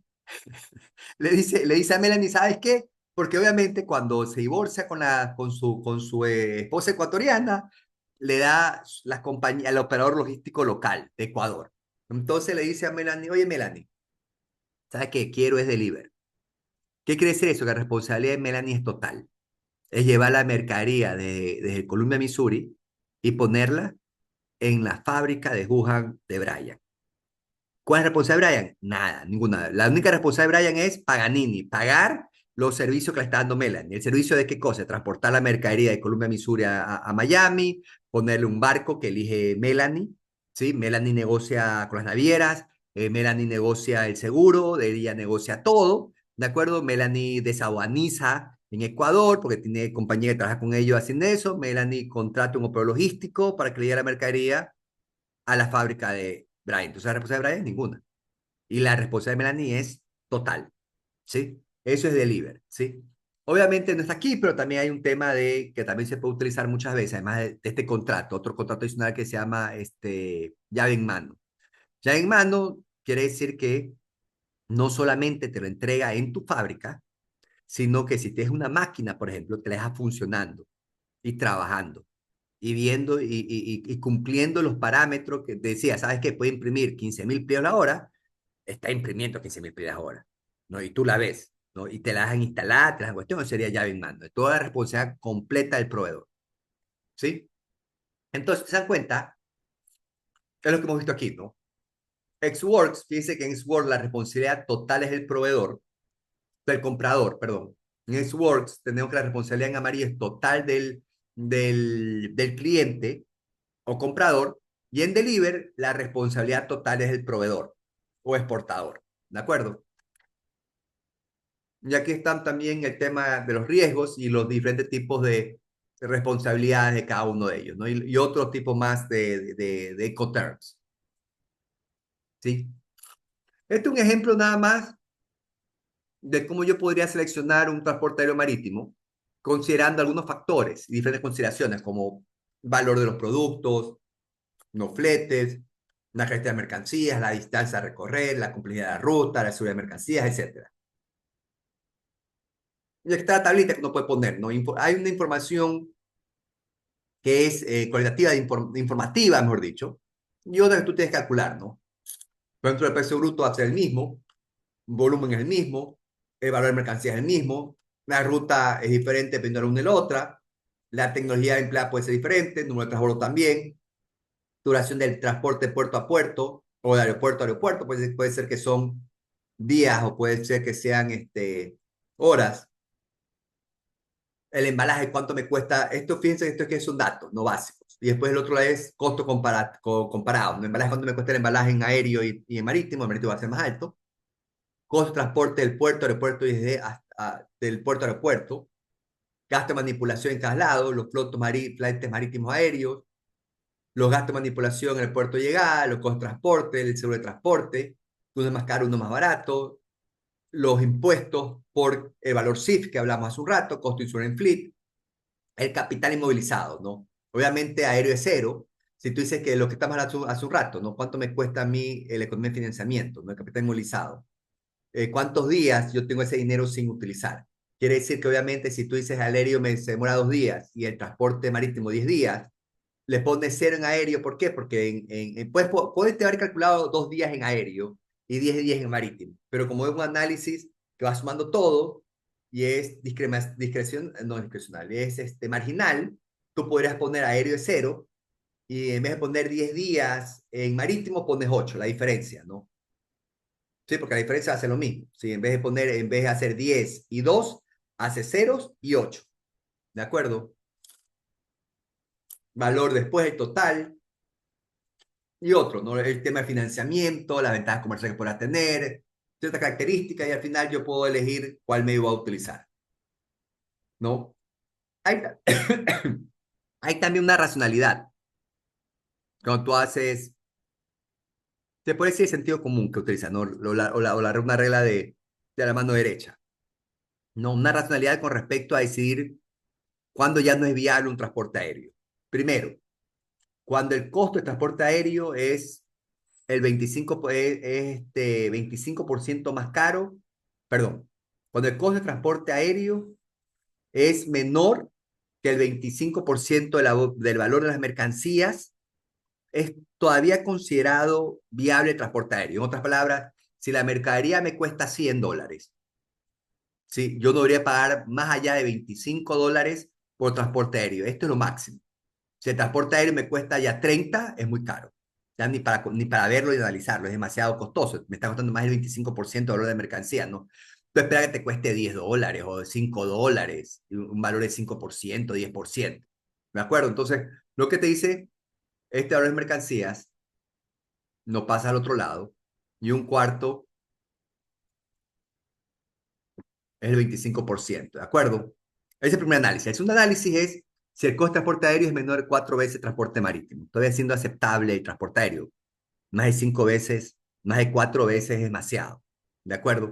Speaker 1: le dice a Melanie, ¿sabes qué? Porque obviamente cuando se divorcia con su esposa ecuatoriana, le da la compañía, al operador logístico local de Ecuador. Entonces le dice a Melanie, oye Melanie, ¿sabes qué? Quiero es deliver. ¿Qué quiere decir eso? Que la responsabilidad de Melanie es total. Es llevar la mercadería desde Columbia, Missouri, y ponerla en la fábrica de Wuhan de Brian. ¿Cuál es la responsabilidad de Brian? Nada, ninguna. La única responsabilidad de Brian es Paganini, pagar los servicios que le está dando Melanie. ¿El servicio de qué cosa? Transportar la mercadería de Columbia, Missouri a Miami, ponerle un barco que elige Melanie, ¿sí? Melanie negocia con las navieras, Melanie negocia el seguro, ella negocia todo, ¿de acuerdo? Melanie desaduaniza en Ecuador porque tiene compañía que trabaja con ellos haciendo eso. Melanie contrata un operador logístico para que le lleve la mercadería a la fábrica de Brian. Entonces, la responsabilidad de Brian es ninguna. Y la responsabilidad de Melanie es total, ¿sí? Eso es deliver, ¿sí? Obviamente no está aquí, pero también hay un tema que también se puede utilizar muchas veces, además de este contrato, otro contrato adicional que se llama llave en mano. Llave en mano quiere decir que no solamente te lo entrega en tu fábrica, sino que si tienes una máquina, por ejemplo, te la deja funcionando y trabajando y viendo y cumpliendo los parámetros que decía, ¿sabes qué? Puede imprimir 15.000 pliegos a la hora, está imprimiendo 15.000 pliegos a la hora, ¿no? Y tú la ves, ¿no? Y te la dejan instalar, te la dejan cuestión, sería llave en mano. Toda la responsabilidad completa del proveedor, ¿sí? Entonces, ¿se dan cuenta? Es lo que hemos visto aquí, ¿no? Xworks, fíjense que en Xworks la responsabilidad total es del proveedor, del comprador, perdón. En Xworks tenemos que la responsabilidad en amarillo es total del cliente o comprador, y en Deliver la responsabilidad total es del proveedor o exportador. ¿De acuerdo? Y aquí están también el tema de los riesgos y los diferentes tipos de responsabilidades de cada uno de ellos, ¿no? Y otro tipo más de Ecoterms, ¿sí? Este es un ejemplo nada más de cómo yo podría seleccionar un transporte aéreo marítimo, considerando algunos factores y diferentes consideraciones, como valor de los productos, los fletes, la gestión de mercancías, la distancia a recorrer, la complejidad de la ruta, la seguridad de mercancías, etcétera. Y aquí está la tablita que uno puede poner, ¿no? Hay una información que es cualitativa, informativa, mejor dicho, y otra que tú tienes que calcular, ¿no? Por ejemplo, el precio bruto va a ser el mismo, el volumen es el mismo, el valor de mercancía es el mismo, la ruta es diferente dependiendo de la una y la otra, la tecnología empleada puede ser diferente, el número de transbordo también, duración del transporte puerto a puerto o de aeropuerto a aeropuerto, puede ser que son días o puede ser que sean horas. El embalaje, cuánto me cuesta. Esto, fíjense, esto es que son datos, no básicos. Y después el otro es costo comparado. El embalaje, cuánto me cuesta el embalaje en aéreo y en marítimo. El marítimo va a ser más alto. Costo de transporte del puerto, aeropuerto y del puerto a aeropuerto. Gasto de manipulación en cada lado. Los fletes marítimos aéreos. Los gastos de manipulación en el puerto de llegada. Los costos de transporte, el seguro de transporte. Uno es más caro, uno más barato. Los impuestos por el valor CIF que hablamos hace un rato. Costo de insurance fleet, el capital inmovilizado, ¿no? Obviamente aéreo es cero. Si tú dices que lo que estamos hablando hace un rato, ¿no? ¿Cuánto me cuesta a mí el economía de financiamiento, ¿no? El capital inmovilizado. ¿Cuántos días yo tengo ese dinero sin utilizar? Quiere decir que obviamente si tú dices al aéreo se demora 2 días y el transporte marítimo 10 días, le pones cero en aéreo. ¿Por qué? Porque puedes haber calculado 2 días en aéreo y 10 días en marítimo, pero como es un análisis que va sumando todo y es no discrecional, es marginal, tú podrías poner aéreo de cero y en vez de poner 10 días en marítimo pones 8, la diferencia, ¿no? Sí, porque la diferencia hace lo mismo. Sí, en vez de hacer 10 y 2, hace ceros y 8. ¿De acuerdo? Valor después el total y otro, ¿no? El tema de financiamiento, las ventajas comerciales que pueda tener, ciertas características y al final yo puedo elegir cuál medio voy a utilizar, ¿no? Hay, hay también una racionalidad. Cuando tú haces, te puede decir el sentido común que utilizas, ¿no? Una regla de la mano derecha, ¿no? Una racionalidad con respecto a decidir cuándo ya no es viable un transporte aéreo. Primero, cuando el costo de transporte aéreo es el 25% más caro, perdón, cuando el costo de transporte aéreo es menor que el 25% del valor de las mercancías, es todavía considerado viable el transporte aéreo. En otras palabras, si la mercadería me cuesta $100, ¿sí? Yo no debería pagar más allá de $25 por transporte aéreo. Esto es lo máximo. Si el transporte aéreo me cuesta ya 30, es muy caro. Ya ni para verlo y analizarlo, es demasiado costoso. Me está costando más del 25% de valor de mercancía, ¿no? Tú esperas que te cueste $10 o $5, un valor de 5%, 10%. ¿De acuerdo? Entonces, lo que te dice, este valor de mercancías no pasa al otro lado y un cuarto es el 25%. ¿De acuerdo? Ese es el primer análisis. El segundo análisis es si el costo de transporte aéreo es menor de 4 veces el transporte marítimo. Todavía siendo aceptable el transporte aéreo. Más de 5 veces, más de 4 veces es demasiado. ¿De acuerdo?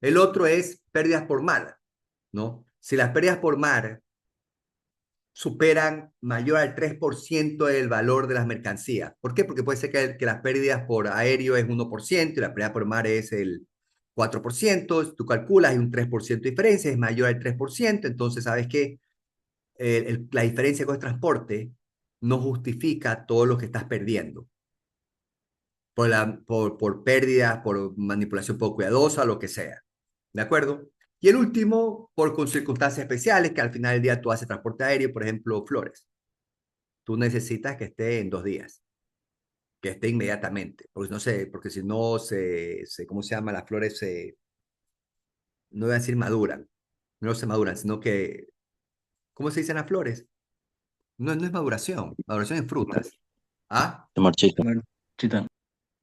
Speaker 1: El otro es pérdidas por mar, ¿no? Si las pérdidas por mar superan mayor al 3% del valor de las mercancías. ¿Por qué? Porque puede ser que las pérdidas por aéreo es 1% y la pérdida por mar es el 4%. Tú calculas, hay un 3% de diferencia, es mayor al 3%. Entonces, ¿sabes qué? La diferencia con el transporte no justifica todo lo que estás perdiendo por pérdidas, por manipulación poco cuidadosa, lo que sea. ¿De acuerdo? Y el último, por con circunstancias especiales, que al final del día tú haces transporte aéreo, por ejemplo, flores. tú necesitas que esté en 2 días, que esté inmediatamente, porque no sé, porque si no ¿cómo se llama? Las flores no voy a decir maduran, no se maduran, sino que, ¿cómo se dicen las flores? No, no es maduración, maduración en frutas. ¿Ah?
Speaker 5: Se marchitan.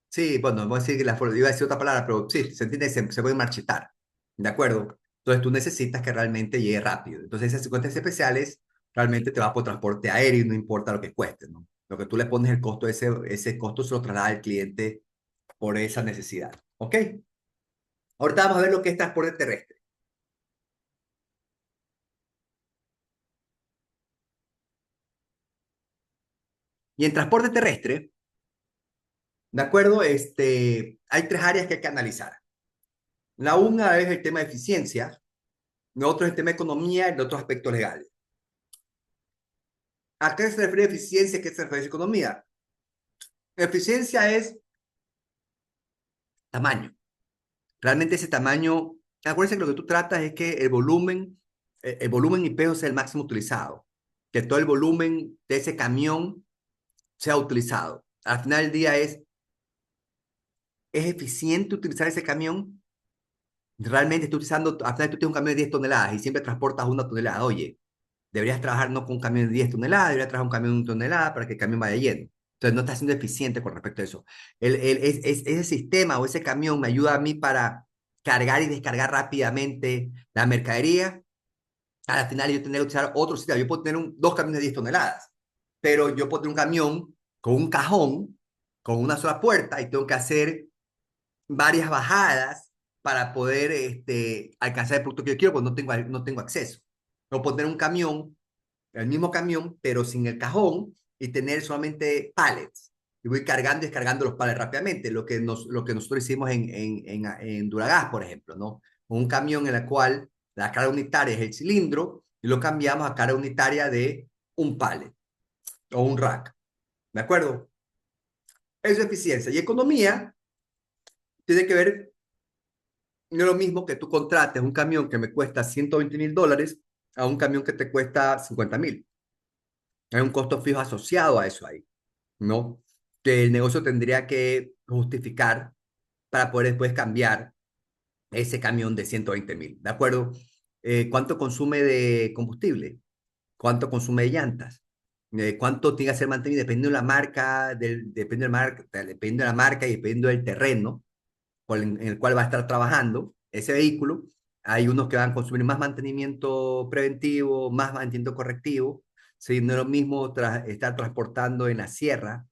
Speaker 1: Sí, bueno, vamos a decir que las flores, iba a decir otra palabra, pero sí, se entiende, se pueden marchitar, ¿de acuerdo? Entonces tú necesitas que realmente llegue rápido. Entonces esas 50 especiales realmente te va por transporte aéreo y no importa lo que cueste, ¿no? Lo que tú le pones el costo, ese costo se lo traslada al cliente por esa necesidad, ¿ok? Ahorita vamos a ver lo que es transporte terrestre. Y en transporte terrestre, ¿de acuerdo? Hay 3 áreas que hay que analizar. La una es el tema de eficiencia, la otra es el tema de economía y el otro aspecto legal. ¿A qué se refiere eficiencia? ¿A qué se refiere economía? Eficiencia es tamaño. Realmente ese tamaño, acuérdense que lo que tú tratas es que el volumen y peso sea el máximo utilizado, que todo el volumen de ese camión sea utilizado. Al final del día ¿es eficiente utilizar ese camión? Realmente estoy utilizando, al final tú tienes un camión de 10 toneladas y siempre transportas 1 tonelada. Oye, deberías trabajar no con un camión de 10 toneladas, deberías trabajar un camión de 1 tonelada para que el camión vaya lleno. Entonces no estás siendo eficiente con respecto a eso. Ese sistema o ese camión me ayuda a mí para cargar y descargar rápidamente la mercadería. A la final yo tendría que usar otro sistema. Yo puedo tener 2 camiones de 10 toneladas, pero yo puedo tener un camión con un cajón, con una sola puerta y tengo que hacer varias bajadas para poder alcanzar el producto que yo quiero, porque no tengo acceso. O poner un camión, el mismo camión, pero sin el cajón y tener solamente pallets. Y voy cargando y descargando los pallets rápidamente, lo que nosotros hicimos en Duragas, por ejemplo, ¿no? Un camión en el cual la carga unitaria es el cilindro y lo cambiamos a carga unitaria de un pallet o un rack. ¿De acuerdo? Eso es eficiencia. Y economía tiene que ver. No es lo mismo que tú contrates un camión que me cuesta $120,000 a un camión que te cuesta 50,000. Hay un costo fijo asociado a eso ahí, ¿no? Que el negocio tendría que justificar para poder después cambiar ese camión de 120,000, ¿de acuerdo? ¿Cuánto consume de combustible? ¿Cuánto consume de llantas? ¿Cuánto tiene que ser mantenido? Dependiendo de la marca, dependiendo de la marca y dependiendo del terreno en el cual va a estar trabajando ese vehículo. Hay unos que van a consumir más mantenimiento preventivo, más mantenimiento correctivo. ¿Sí? No es lo mismo estar transportando en la sierra,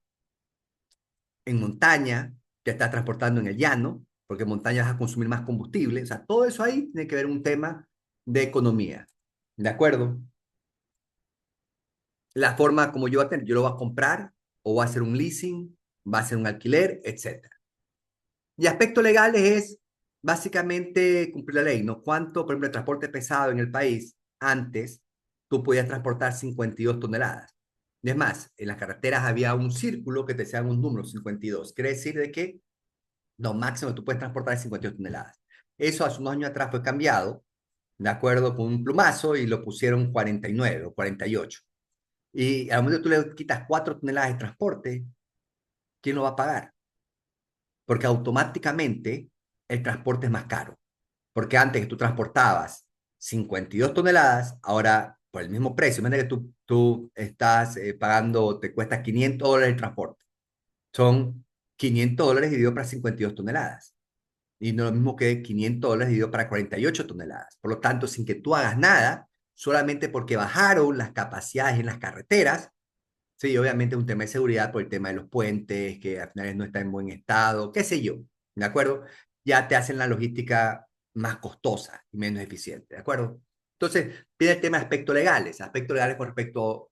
Speaker 1: en montaña, que estar transportando en el llano, porque en montaña vas a consumir más combustible. O sea, todo eso ahí tiene que ver un tema de economía. ¿De acuerdo? La forma como yo voy a tener, yo lo voy a comprar o va a ser un leasing, va a ser un alquiler, etcétera. Y aspectos legales es básicamente cumplir la ley, ¿no? ¿Cuánto, por ejemplo, el transporte pesado en el país, antes tú podías transportar 52 toneladas? Y es más, en las carreteras había un círculo que te decía un número, 52. Quiere decir de que lo máximo que tú puedes transportar es 52 toneladas. Eso hace unos años atrás fue cambiado, de acuerdo con un plumazo, y lo pusieron 49 o 48. Y al momento que tú le quitas 4 toneladas de transporte, ¿quién lo va a pagar? Porque automáticamente el transporte es más caro. Porque antes que tú transportabas 52 toneladas, ahora por el mismo precio, imagínate que tú estás pagando, te cuesta $500 el transporte. Son $500 dividido para 52 toneladas. Y no es lo mismo que $500 dividido para 48 toneladas. Por lo tanto, sin que tú hagas nada, solamente porque bajaron las capacidades en las carreteras. Sí, obviamente es un tema de seguridad por el tema de los puentes, que al final no está en buen estado, qué sé yo, ¿de acuerdo? Ya te hacen la logística más costosa y menos eficiente, ¿de acuerdo? Entonces, viene el tema de aspectos legales con respecto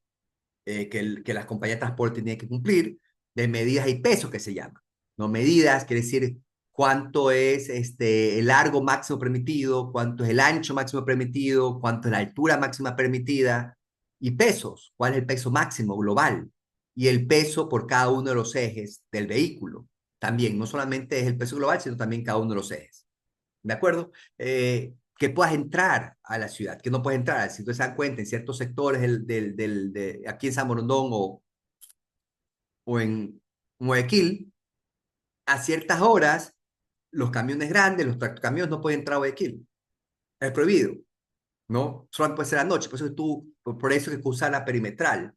Speaker 1: que las compañías de transporte tienen que cumplir, de medidas y pesos que se llaman. ¿No? Medidas, quiere decir cuánto es el largo máximo permitido, cuánto es el ancho máximo permitido, cuánto es la altura máxima permitida, y pesos, cuál es el peso máximo global, y el peso por cada uno de los ejes del vehículo. También, no solamente es el peso global, sino también cada uno de los ejes. ¿De acuerdo? Que puedas entrar a la ciudad, que no puedes entrar. Si ustedes se dan cuenta, en ciertos sectores aquí en San Borondón o o en Guayaquil, a ciertas horas, los camiones grandes, los tractocamiones no pueden entrar a Guayaquil. Es prohibido, ¿no? Solo puede ser a noche, por eso es que usa la perimetral.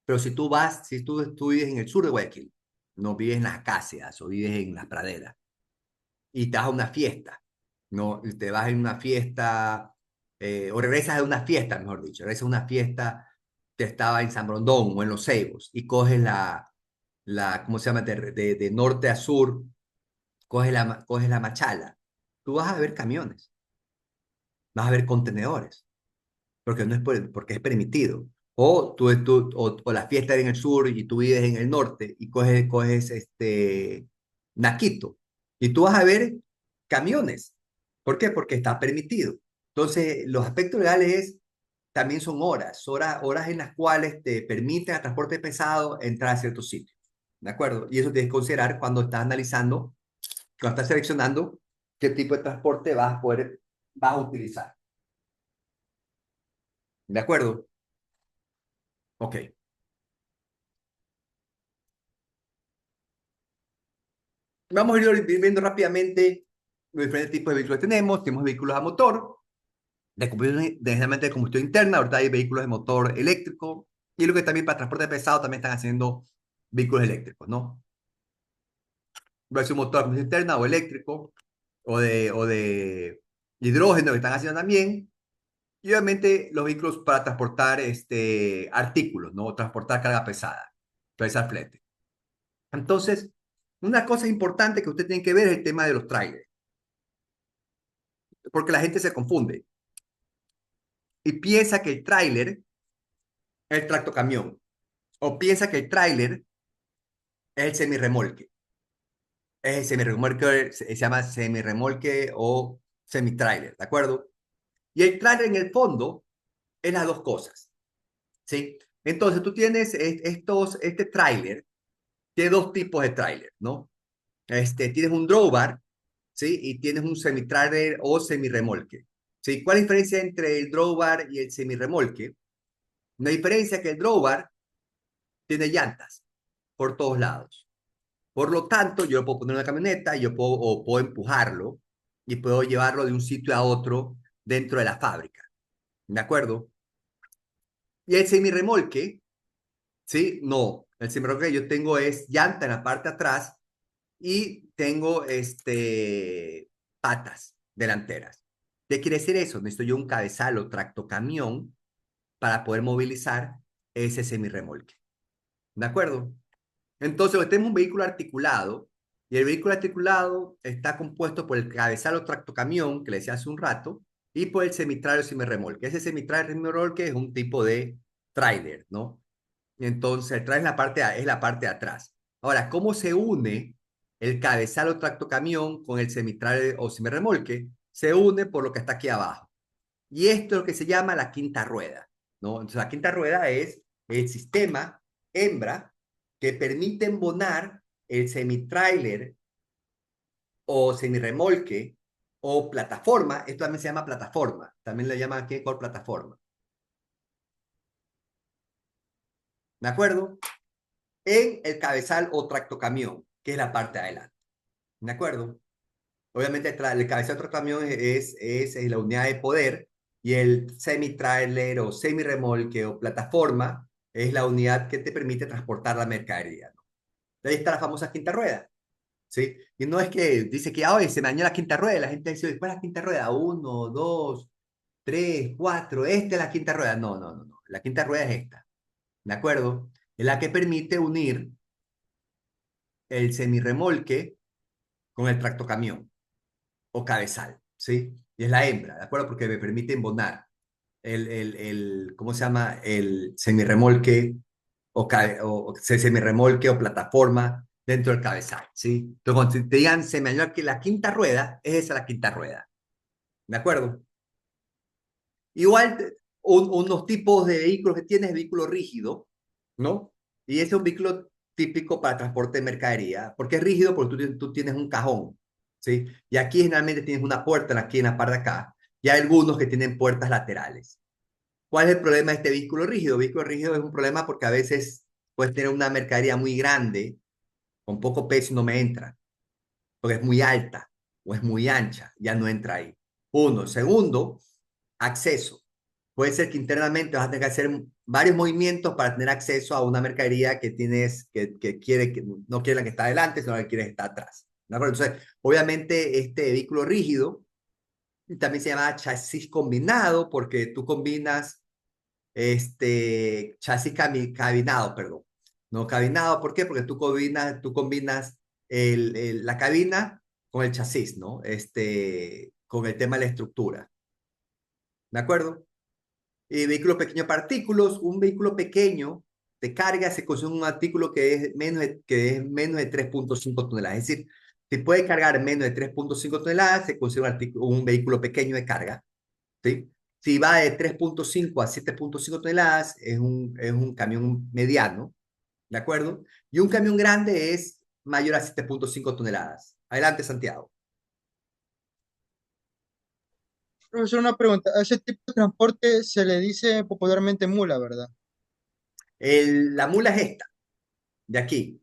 Speaker 1: Pero si tú vives en el sur de Guayaquil, no vives en las acacias o vives en las praderas, y te vas a una fiesta, ¿no? Y te vas en una fiesta, o regresas de una fiesta, mejor dicho, regresas a una fiesta que estaba en San Brondón o en Los Ceibos, y coges ¿cómo se llama? De norte a sur, coges la Machala. Tú vas a ver camiones, vas a ver contenedores, porque, no es porque es permitido. O la fiesta en el sur y tú vives en el norte y coges Naquito. Y tú vas a ver camiones. ¿Por qué? Porque está permitido. Entonces, los aspectos legales también son horas en las cuales te permiten al transporte pesado entrar a ciertos sitios. ¿De acuerdo? Y eso tienes que considerar cuando estás analizando, cuando estás seleccionando qué tipo de transporte vas a utilizar. ¿De acuerdo? Ok. Vamos a ir viendo rápidamente los diferentes tipos de vehículos que tenemos. Tenemos vehículos a motor, generalmente de combustión interna. Ahorita hay vehículos de motor eléctrico. Y lo que también para transporte pesado también están haciendo vehículos eléctricos, ¿no? Va a ser un motor de combustión interna o eléctrico o de hidrógeno que están haciendo también. Y obviamente los vehículos para transportar artículos, ¿no? Transportar carga pesada, pesar flete. Entonces, una cosa importante que usted tiene que ver es el tema de los trailers, porque la gente se confunde y piensa que el tráiler es el tractocamión, o piensa que el tráiler es el semirremolque. Es el semirremolque, se llama semirremolque o semitráiler, ¿de acuerdo? Y el tráiler en el fondo es las dos cosas, ¿sí? Entonces tú tienes este tráiler, tiene dos tipos de tráiler, ¿no? Tienes un drawbar, ¿sí? Y tienes un semitráiler o semirremolque, ¿sí? ¿Cuál es la diferencia entre el drawbar y el semirremolque? Una diferencia que el drawbar tiene llantas por todos lados. Por lo tanto, yo lo puedo poner en una camioneta y puedo empujarlo y puedo llevarlo de un sitio a otro dentro de la fábrica. ¿De acuerdo? Y el semirremolque, ¿sí? No, el semirremolque que yo tengo es llanta en la parte de atrás y tengo patas delanteras. ¿Qué quiere decir eso? Necesito yo un cabezal o tractocamión para poder movilizar ese semirremolque. ¿De acuerdo? Entonces, tenemos un vehículo articulado y el vehículo articulado está compuesto por el cabezal o tractocamión, que le decía hace un rato, y por el semitrailer o semirremolque. Ese semitrailer o semirremolque es un tipo de tráiler, ¿no? Y entonces, el tráiler es la parte de atrás. Ahora, ¿cómo se une el cabezal o tractocamión con el semitrailer o semirremolque? Se une por lo que está aquí abajo. Y esto es lo que se llama la quinta rueda, ¿no? Entonces, la quinta rueda es el sistema hembra que permite embonar el semitrailer o semirremolque o plataforma. Esto también se llama plataforma. También le llaman aquí por plataforma. ¿De acuerdo? En el cabezal o tractocamión, que es la parte de adelante. ¿De acuerdo? Obviamente el cabezal o tractocamión es la unidad de poder y el semi-trailer o semi-remolque o plataforma es la unidad que te permite transportar la mercadería, ¿no? Ahí está la famosa quinta rueda, ¿sí? Y no es que dice que hoy se me dañó la quinta rueda, la gente dice, ¿cuál es la quinta rueda? Uno, dos, tres, cuatro, esta es la quinta rueda. No, no, no, no. La quinta rueda es esta, ¿de acuerdo? Es la que permite unir el semirremolque con el tractocamión o cabezal, ¿sí? Y es la hembra, ¿de acuerdo? Porque me permite embonar ¿cómo se llama? El semirremolque o semirremolque o plataforma dentro del cabezal, ¿sí? Entonces, cuando te digan, se me dañó que la quinta rueda, es esa la quinta rueda, ¿de acuerdo? Igual, unos tipos de vehículos que tienes, vehículo rígido, ¿no? Y ese es un vehículo típico para transporte de mercadería. ¿Por qué es rígido? Porque tú tienes un cajón, ¿sí? Y aquí generalmente tienes una puerta aquí en la parte de acá. Y hay algunos que tienen puertas laterales. ¿Cuál es el problema de este vehículo rígido? El vehículo rígido es un problema porque a veces puedes tener una mercadería muy grande, con poco peso y no me entra, porque es muy alta o es muy ancha, ya no entra ahí. Uno. Segundo, acceso. Puede ser que internamente vas a tener que hacer varios movimientos para tener acceso a una mercadería que tienes, que no quiere la que está adelante, sino la que quiere que está atrás. ¿De acuerdo? Entonces, obviamente, este vehículo rígido también se llama chasis combinado porque tú combinas chasis cabinado, perdón. No cabinado, ¿por qué? Porque tú combinas la cabina con el chasis, ¿no? Con el tema de la estructura. ¿De acuerdo? Vehículo pequeño de partículas, un vehículo pequeño de carga se consume un artículo que es menos de 3.5 toneladas. Es decir, si puede cargar menos de 3.5 toneladas, se consigue un vehículo pequeño de carga. ¿Sí? Si va de 3.5 a 7.5 toneladas, es un camión mediano, ¿de acuerdo? Y un camión grande es mayor a 7.5 toneladas. Adelante, Santiago.
Speaker 2: Profesor, una pregunta. A ese tipo de transporte se le dice popularmente mula, ¿verdad?
Speaker 1: La mula es esta, de aquí,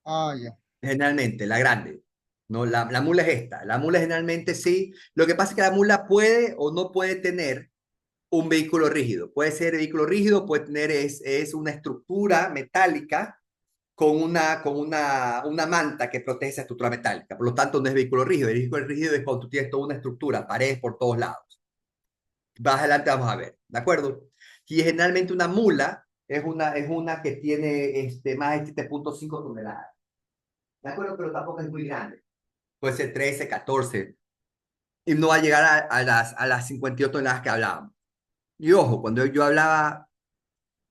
Speaker 2: Ah, ya.
Speaker 1: generalmente, la grande. No, la mula es esta. La mula generalmente sí. Lo que pasa es que la mula puede o no puede tener un vehículo rígido. Puede ser vehículo rígido, puede tener es una estructura metálica con una manta que protege esa estructura metálica. Por lo tanto, no es vehículo rígido. El vehículo rígido es cuando tú tienes toda una estructura, paredes por todos lados. Más adelante vamos a ver, ¿de acuerdo? Y generalmente una mula es una que tiene más de 7.5 toneladas. ¿De acuerdo? Pero tampoco es muy grande. Puede ser 13, 14. Y no va a llegar a las 52 toneladas que hablábamos. Y ojo, cuando yo hablaba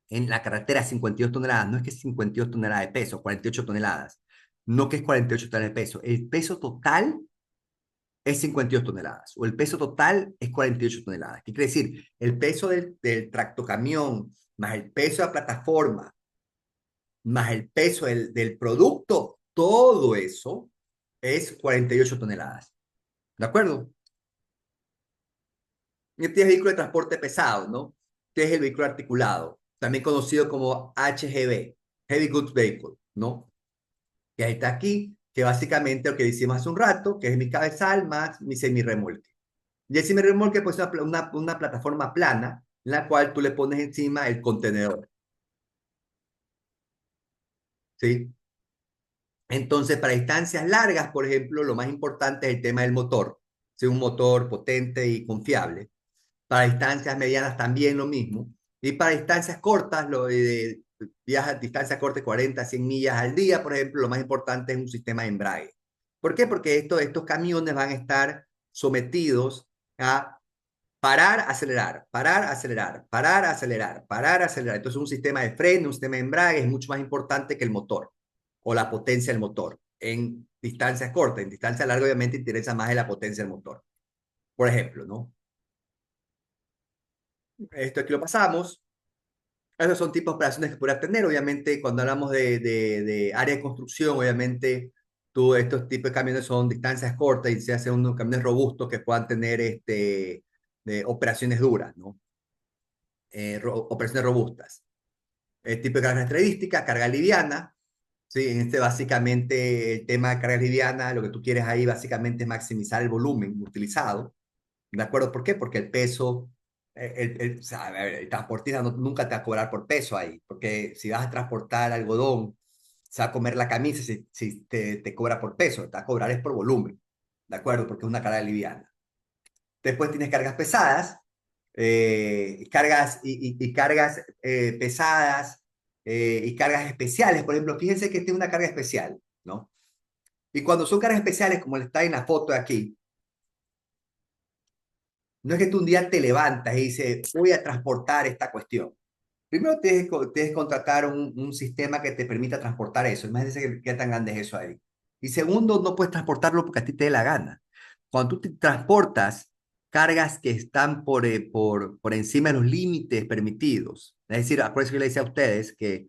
Speaker 1: en la carretera 52 toneladas, no es que es 52 toneladas de peso, 48 toneladas. No que es 48 toneladas de peso. El peso total es 52 toneladas o el peso total es 48 toneladas. ¿Qué quiere decir? El peso del tractocamión más el peso de la plataforma más el peso del producto, todo eso es 48 toneladas. ¿De acuerdo? Y este es el vehículo de transporte pesado, ¿no? Este es el vehículo articulado, también conocido como HGV, Heavy Goods Vehicle, ¿no? Que ahí está aquí, que básicamente lo que decimos hace un rato, que es mi cabezal más mi semirremolque. Y el semirremolque pues es una plataforma plana en la cual tú le pones encima el contenedor, ¿sí? Entonces, para distancias largas, por ejemplo, lo más importante es el tema del motor, ¿sí? Un motor potente y confiable. Para distancias medianas también lo mismo. Y para distancias cortas, viajas a distancias cortas, 40, 100 millas al día, por ejemplo, lo más importante es un sistema de embrague. ¿Por qué? Porque estos camiones van a estar sometidos a parar, acelerar, parar, acelerar, parar, acelerar, parar, acelerar. Entonces, un sistema de freno, un sistema de embrague es mucho más importante que el motor o la potencia del motor. En distancias cortas, en distancias largas, obviamente interesa más de la potencia del motor. Por ejemplo, ¿no? Esto aquí lo pasamos. Esos son tipos de operaciones que podrás tener. Obviamente, cuando hablamos de área de construcción, obviamente, estos tipos de camiones son distancias cortas y se hacen unos camiones robustos que puedan tener operaciones duras, ¿no? Operaciones robustas. El tipo de características, carga liviana. Sí, básicamente el tema de carga liviana, lo que tú quieres ahí básicamente es maximizar el volumen utilizado. ¿De acuerdo? ¿Por qué? Porque el peso, o sea, a ver, el transportista nunca te va a cobrar por peso ahí, porque si vas a transportar algodón, se va a comer la camisa si te cobra por peso, te va a cobrar es por volumen, ¿de acuerdo? Porque es una carga liviana. Después tienes cargas pesadas, y cargas pesadas y cargas especiales. Por ejemplo, fíjense que esta es una carga especial, ¿no? Y cuando son cargas especiales, como está en la foto de aquí, no es que tú un día te levantas y dices, voy a transportar esta cuestión. Primero tienes que contratar un sistema que te permita transportar eso. Imagínense qué tan grande es eso ahí. Y segundo, no puedes transportarlo porque a ti te dé la gana. Cuando tú te transportas cargas que están por encima de los límites permitidos, es decir, por eso que le decía a ustedes que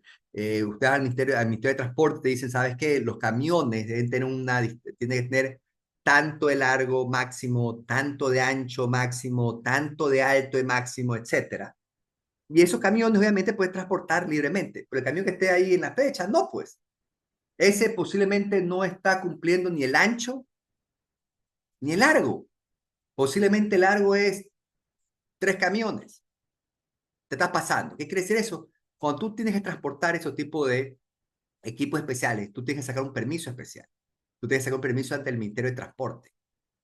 Speaker 1: ustedes al Ministerio de Transporte te dicen, ¿sabes qué? Los camiones tienen que tener tanto de largo máximo, tanto de ancho máximo, tanto de alto de máximo, etcétera. Y esos camiones obviamente pueden transportar libremente, pero el camión que esté ahí en la fecha, no, pues. Ese posiblemente no está cumpliendo ni el ancho ni el largo. Posiblemente el largo es 3 camiones. Te está pasando. ¿Qué quiere decir eso? Cuando tú tienes que transportar ese tipo de equipos especiales, tú tienes que sacar un permiso especial. Tú tienes que sacar un permiso ante el Ministerio de Transporte.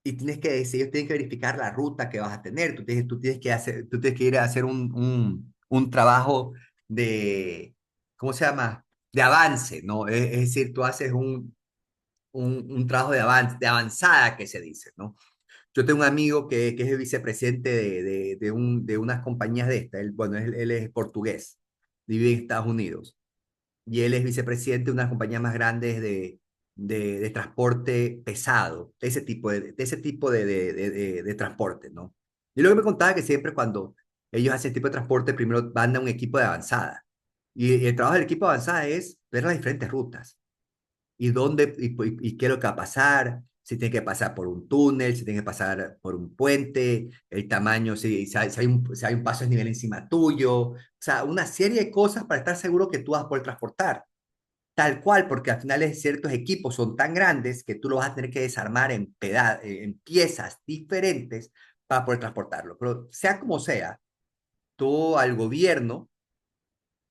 Speaker 1: Y tienes que decir, ellos tienen que verificar la ruta que vas a tener. Tú tienes que ir a hacer un trabajo de, ¿cómo se llama? De avance, ¿no? Es decir, tú haces un trabajo de avance, de avanzada que se dice, ¿no? Yo tengo un amigo que es el vicepresidente de unas compañías de esta. Él, bueno, él es portugués, vive en Estados Unidos y él es vicepresidente de unas compañías más grandes de transporte pesado, de ese tipo de transporte, ¿no? Y luego me contaba que siempre cuando ellos hacen este tipo de transporte, primero van a un equipo de avanzada. Y el trabajo del equipo de avanzada es ver las diferentes rutas y y qué es lo que va a pasar, si tiene que pasar por un túnel, si tiene que pasar por un puente, el tamaño, si hay un paso de nivel encima tuyo, o sea, una serie de cosas para estar seguro que tú vas a poder transportar. Tal cual, porque al final ciertos equipos son tan grandes que tú lo vas a tener que desarmar en piezas diferentes para poder transportarlo. Pero sea como sea, tú al gobierno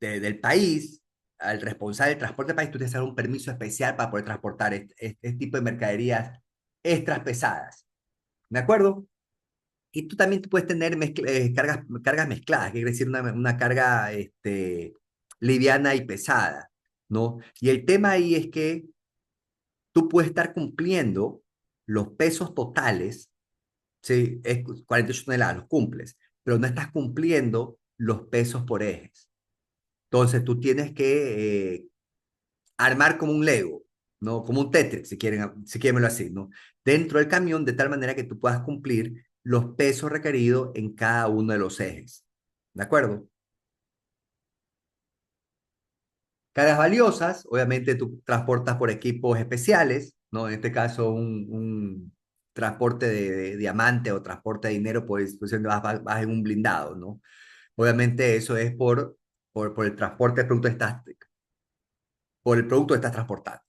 Speaker 1: del país, al responsable del transporte del país, tú tienes que dar un permiso especial para poder transportar este tipo de mercaderías extras pesadas. ¿De acuerdo? Y tú también puedes tener cargas mezcladas, que quiere decir una carga liviana y pesada, ¿no? Y el tema ahí es que tú puedes estar cumpliendo los pesos totales, ¿sí? Es 48 toneladas, los cumples, pero no estás cumpliendo los pesos por ejes. Entonces tú tienes que armar como un Lego, ¿no? Como un Tetris, si quieren verlo así, ¿no? Dentro del camión, de tal manera que tú puedas cumplir los pesos requeridos en cada uno de los ejes. ¿De acuerdo? Cargas valiosas, obviamente tú transportas por equipos especiales, ¿no? En este caso, un transporte de diamante o transporte de dinero, pues vas en un blindado, ¿no? Obviamente eso es por el transporte de productos por el producto que estás transportando.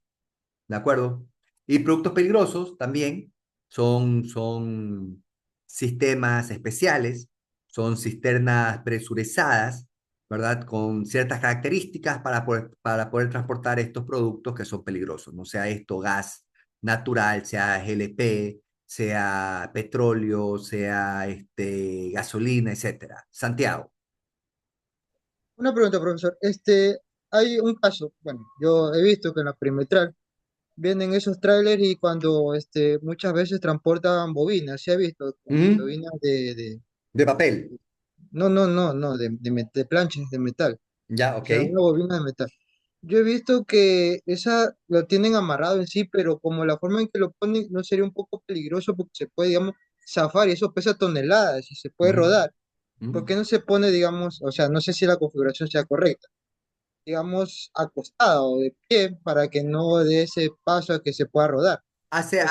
Speaker 1: ¿De acuerdo? Y productos peligrosos también son sistemas especiales, son cisternas presurizadas, ¿verdad? Con ciertas características para poder transportar estos productos que son peligrosos, no sea esto gas natural, sea GLP, sea petróleo, sea gasolina, etcétera. Santiago.
Speaker 2: Una pregunta, profesor. Hay un caso, bueno, yo he visto que en la perimetral vienen esos trailers y cuando muchas veces transportan bobinas, ¿se ha visto?
Speaker 1: Ujú.
Speaker 2: Bobinas
Speaker 1: De papel.
Speaker 2: no, no, no, no, de planchas de metal,
Speaker 1: Ya,
Speaker 2: o
Speaker 1: ok.
Speaker 2: sea, una bobina de metal. Yo he visto que esa lo tienen amarrado en sí, pero como la forma en que lo ponen no sería un poco peligroso porque se puede, digamos, zafar y eso pesa toneladas y se puede
Speaker 1: Ujú,
Speaker 2: rodar. ¿Por
Speaker 1: ujú.
Speaker 2: qué no se pone, digamos, o sea, no sé si la configuración sea correcta, digamos, acostado o de pie para que no dé ese paso a que se pueda rodar? O sea,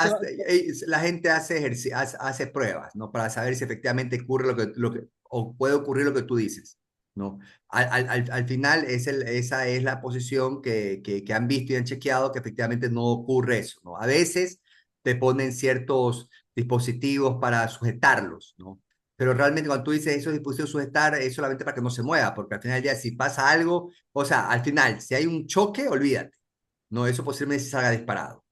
Speaker 1: La gente hace pruebas, ¿no? Para saber si efectivamente ocurre o puede ocurrir lo que tú dices, ¿no? Al final, esa es la posición que han visto y han chequeado que efectivamente no ocurre eso, ¿no? A veces te ponen ciertos dispositivos para sujetarlos, ¿no? Pero realmente cuando tú dices esos dispositivos sujetar es solamente para que no se mueva, porque al final del día si pasa algo, o sea, al final, si hay un choque, olvídate, ¿no? Eso posiblemente se salga disparado.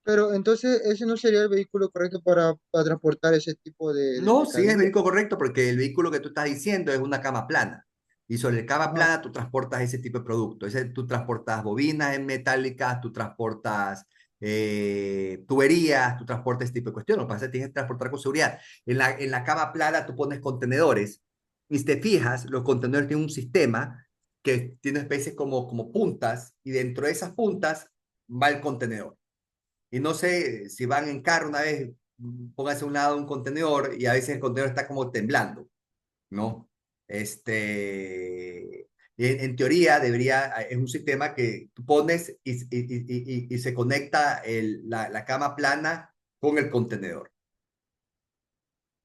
Speaker 2: pero entonces ese no sería el vehículo correcto para transportar ese tipo de
Speaker 1: No, sí es el
Speaker 2: mercadería.
Speaker 1: vehículo correcto porque el vehículo que tú estás diciendo es una cama plana. Y sobre el cama
Speaker 2: Ah,
Speaker 1: plana tú transportas ese tipo de producto. Tú transportas bobinas en metálicas, tú transportas tuberías, tú transportas ese tipo de cuestiones. Lo que pasa es que tienes que transportar con seguridad. En la cama plana tú pones contenedores y si te fijas, los contenedores tienen un sistema que tiene especies como puntas y dentro de esas puntas va el contenedor. Y no sé si van en carro una vez, pónganse a un lado un contenedor y a veces el contenedor está como temblando, ¿no? En teoría es un sistema que tú pones y se conecta la cama plana con el contenedor.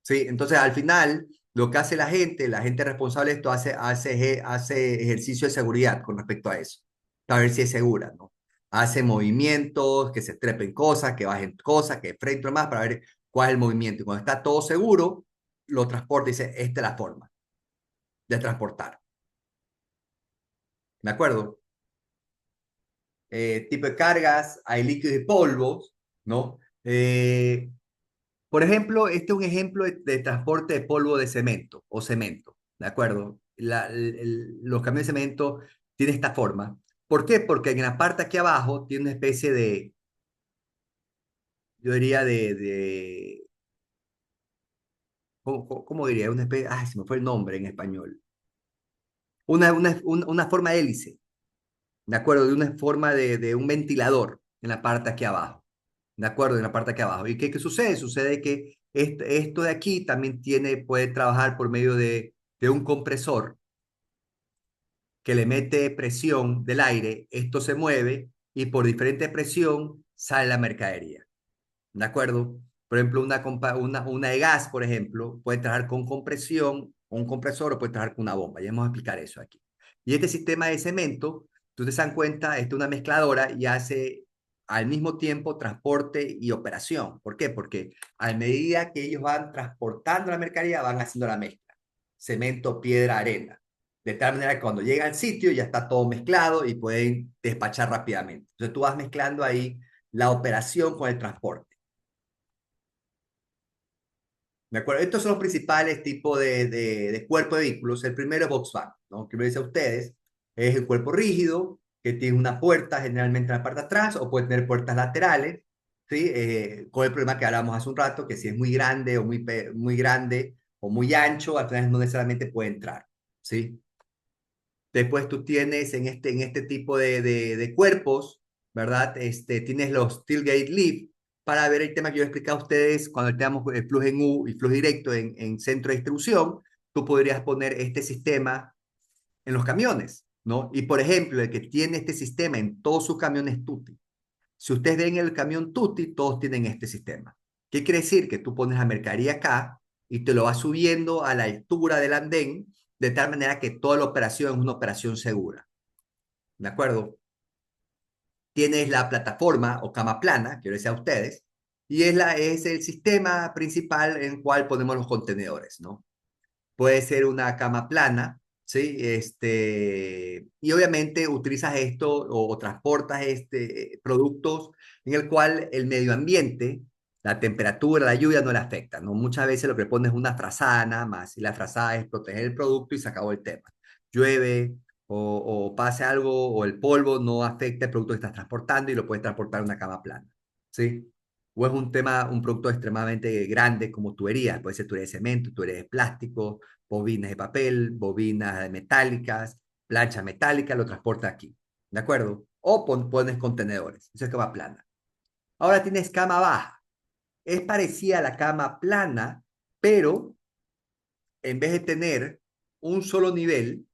Speaker 1: Sí, entonces al final Lo que hace la gente responsable de esto hace ejercicio de seguridad con respecto a eso, para ver si es segura, ¿no? Hace movimientos, que se trepen cosas, que bajen cosas, que frenten más para ver cuál es el movimiento. Y cuando está todo seguro, lo transporta y dice, esta es la forma de transportar. ¿De acuerdo? Tipo de cargas, hay líquidos y polvos, ¿no? Por ejemplo, este es un ejemplo de transporte de polvo de cemento o cemento, ¿de acuerdo? Los camiones de cemento tienen esta forma. ¿Por qué? Porque en la parte aquí abajo tiene una especie de, yo diría ¿cómo diría? Una especie, ay, se me fue el nombre en español. Una forma de hélice, ¿de acuerdo? De una forma de un ventilador en la parte aquí abajo. ¿De acuerdo? En la parte aquí abajo. ¿Y qué sucede? Sucede que esto de aquí también puede trabajar por medio de un compresor que le mete presión del aire, esto se mueve y por diferente presión sale la mercadería. ¿De acuerdo? Por ejemplo, una de gas, por ejemplo, puede trabajar con compresión, o un compresor, o puede trabajar con una bomba. Ya vamos a explicar eso aquí. Y este sistema de cemento, ustedes se dan cuenta, es una mezcladora y hace al mismo tiempo transporte y operación. ¿Por qué? Porque a medida que ellos van transportando la mercadería, van haciendo la mezcla. Cemento, piedra, arena. De tal manera que cuando llega al sitio ya está todo mezclado y pueden despachar rápidamente. Entonces tú vas mezclando ahí la operación con el transporte. ¿De acuerdo? Estos son los principales tipos de cuerpo de vehículos. El primero es Volkswagen, ¿no? Que me dice a ustedes, es el cuerpo rígido, que tiene una puerta generalmente en la parte de atrás, o puede tener puertas laterales, ¿sí? Con el problema que hablamos hace un rato, que si es muy grande o muy grande o muy ancho, al final no necesariamente puede entrar, ¿sí? Después tú tienes en este tipo de cuerpos, ¿verdad? Tienes los tailgate lift para ver el tema que yo he explicado a ustedes cuando tenemos el flujo en U y flujo directo en centro de distribución. Tú podrías poner este sistema en los camiones, ¿no? Y por ejemplo, el que tiene este sistema en todos sus camiones Tutti. Si ustedes ven el camión Tutti, todos tienen este sistema. ¿Qué quiere decir? Que tú pones la mercadería acá y te lo vas subiendo a la altura del andén, de tal manera que toda la operación es una operación segura. ¿De acuerdo? Tienes la plataforma o cama plana, que yo les decía a ustedes, y es el sistema principal en el cual ponemos los contenedores, ¿no? Puede ser una cama plana, ¿sí? Y obviamente utilizas esto o transportas productos en el cual el medio ambiente, la temperatura, la lluvia no le afecta, ¿no? Muchas veces lo que pones es una frazada nada más, y la frazada es proteger el producto y se acabó el tema. Llueve o pase algo o el polvo no afecta el producto que estás transportando y lo puedes transportar en una cama plana, ¿sí? O es un producto extremadamente grande como tuberías, puede ser tubería de cemento, tubería de plástico, bobinas de papel, bobinas metálicas, plancha metálica, lo transporta aquí, ¿de acuerdo? O pones contenedores, eso es cama plana. Ahora tienes cama baja, es parecida a la cama plana, pero en vez de tener un solo nivel,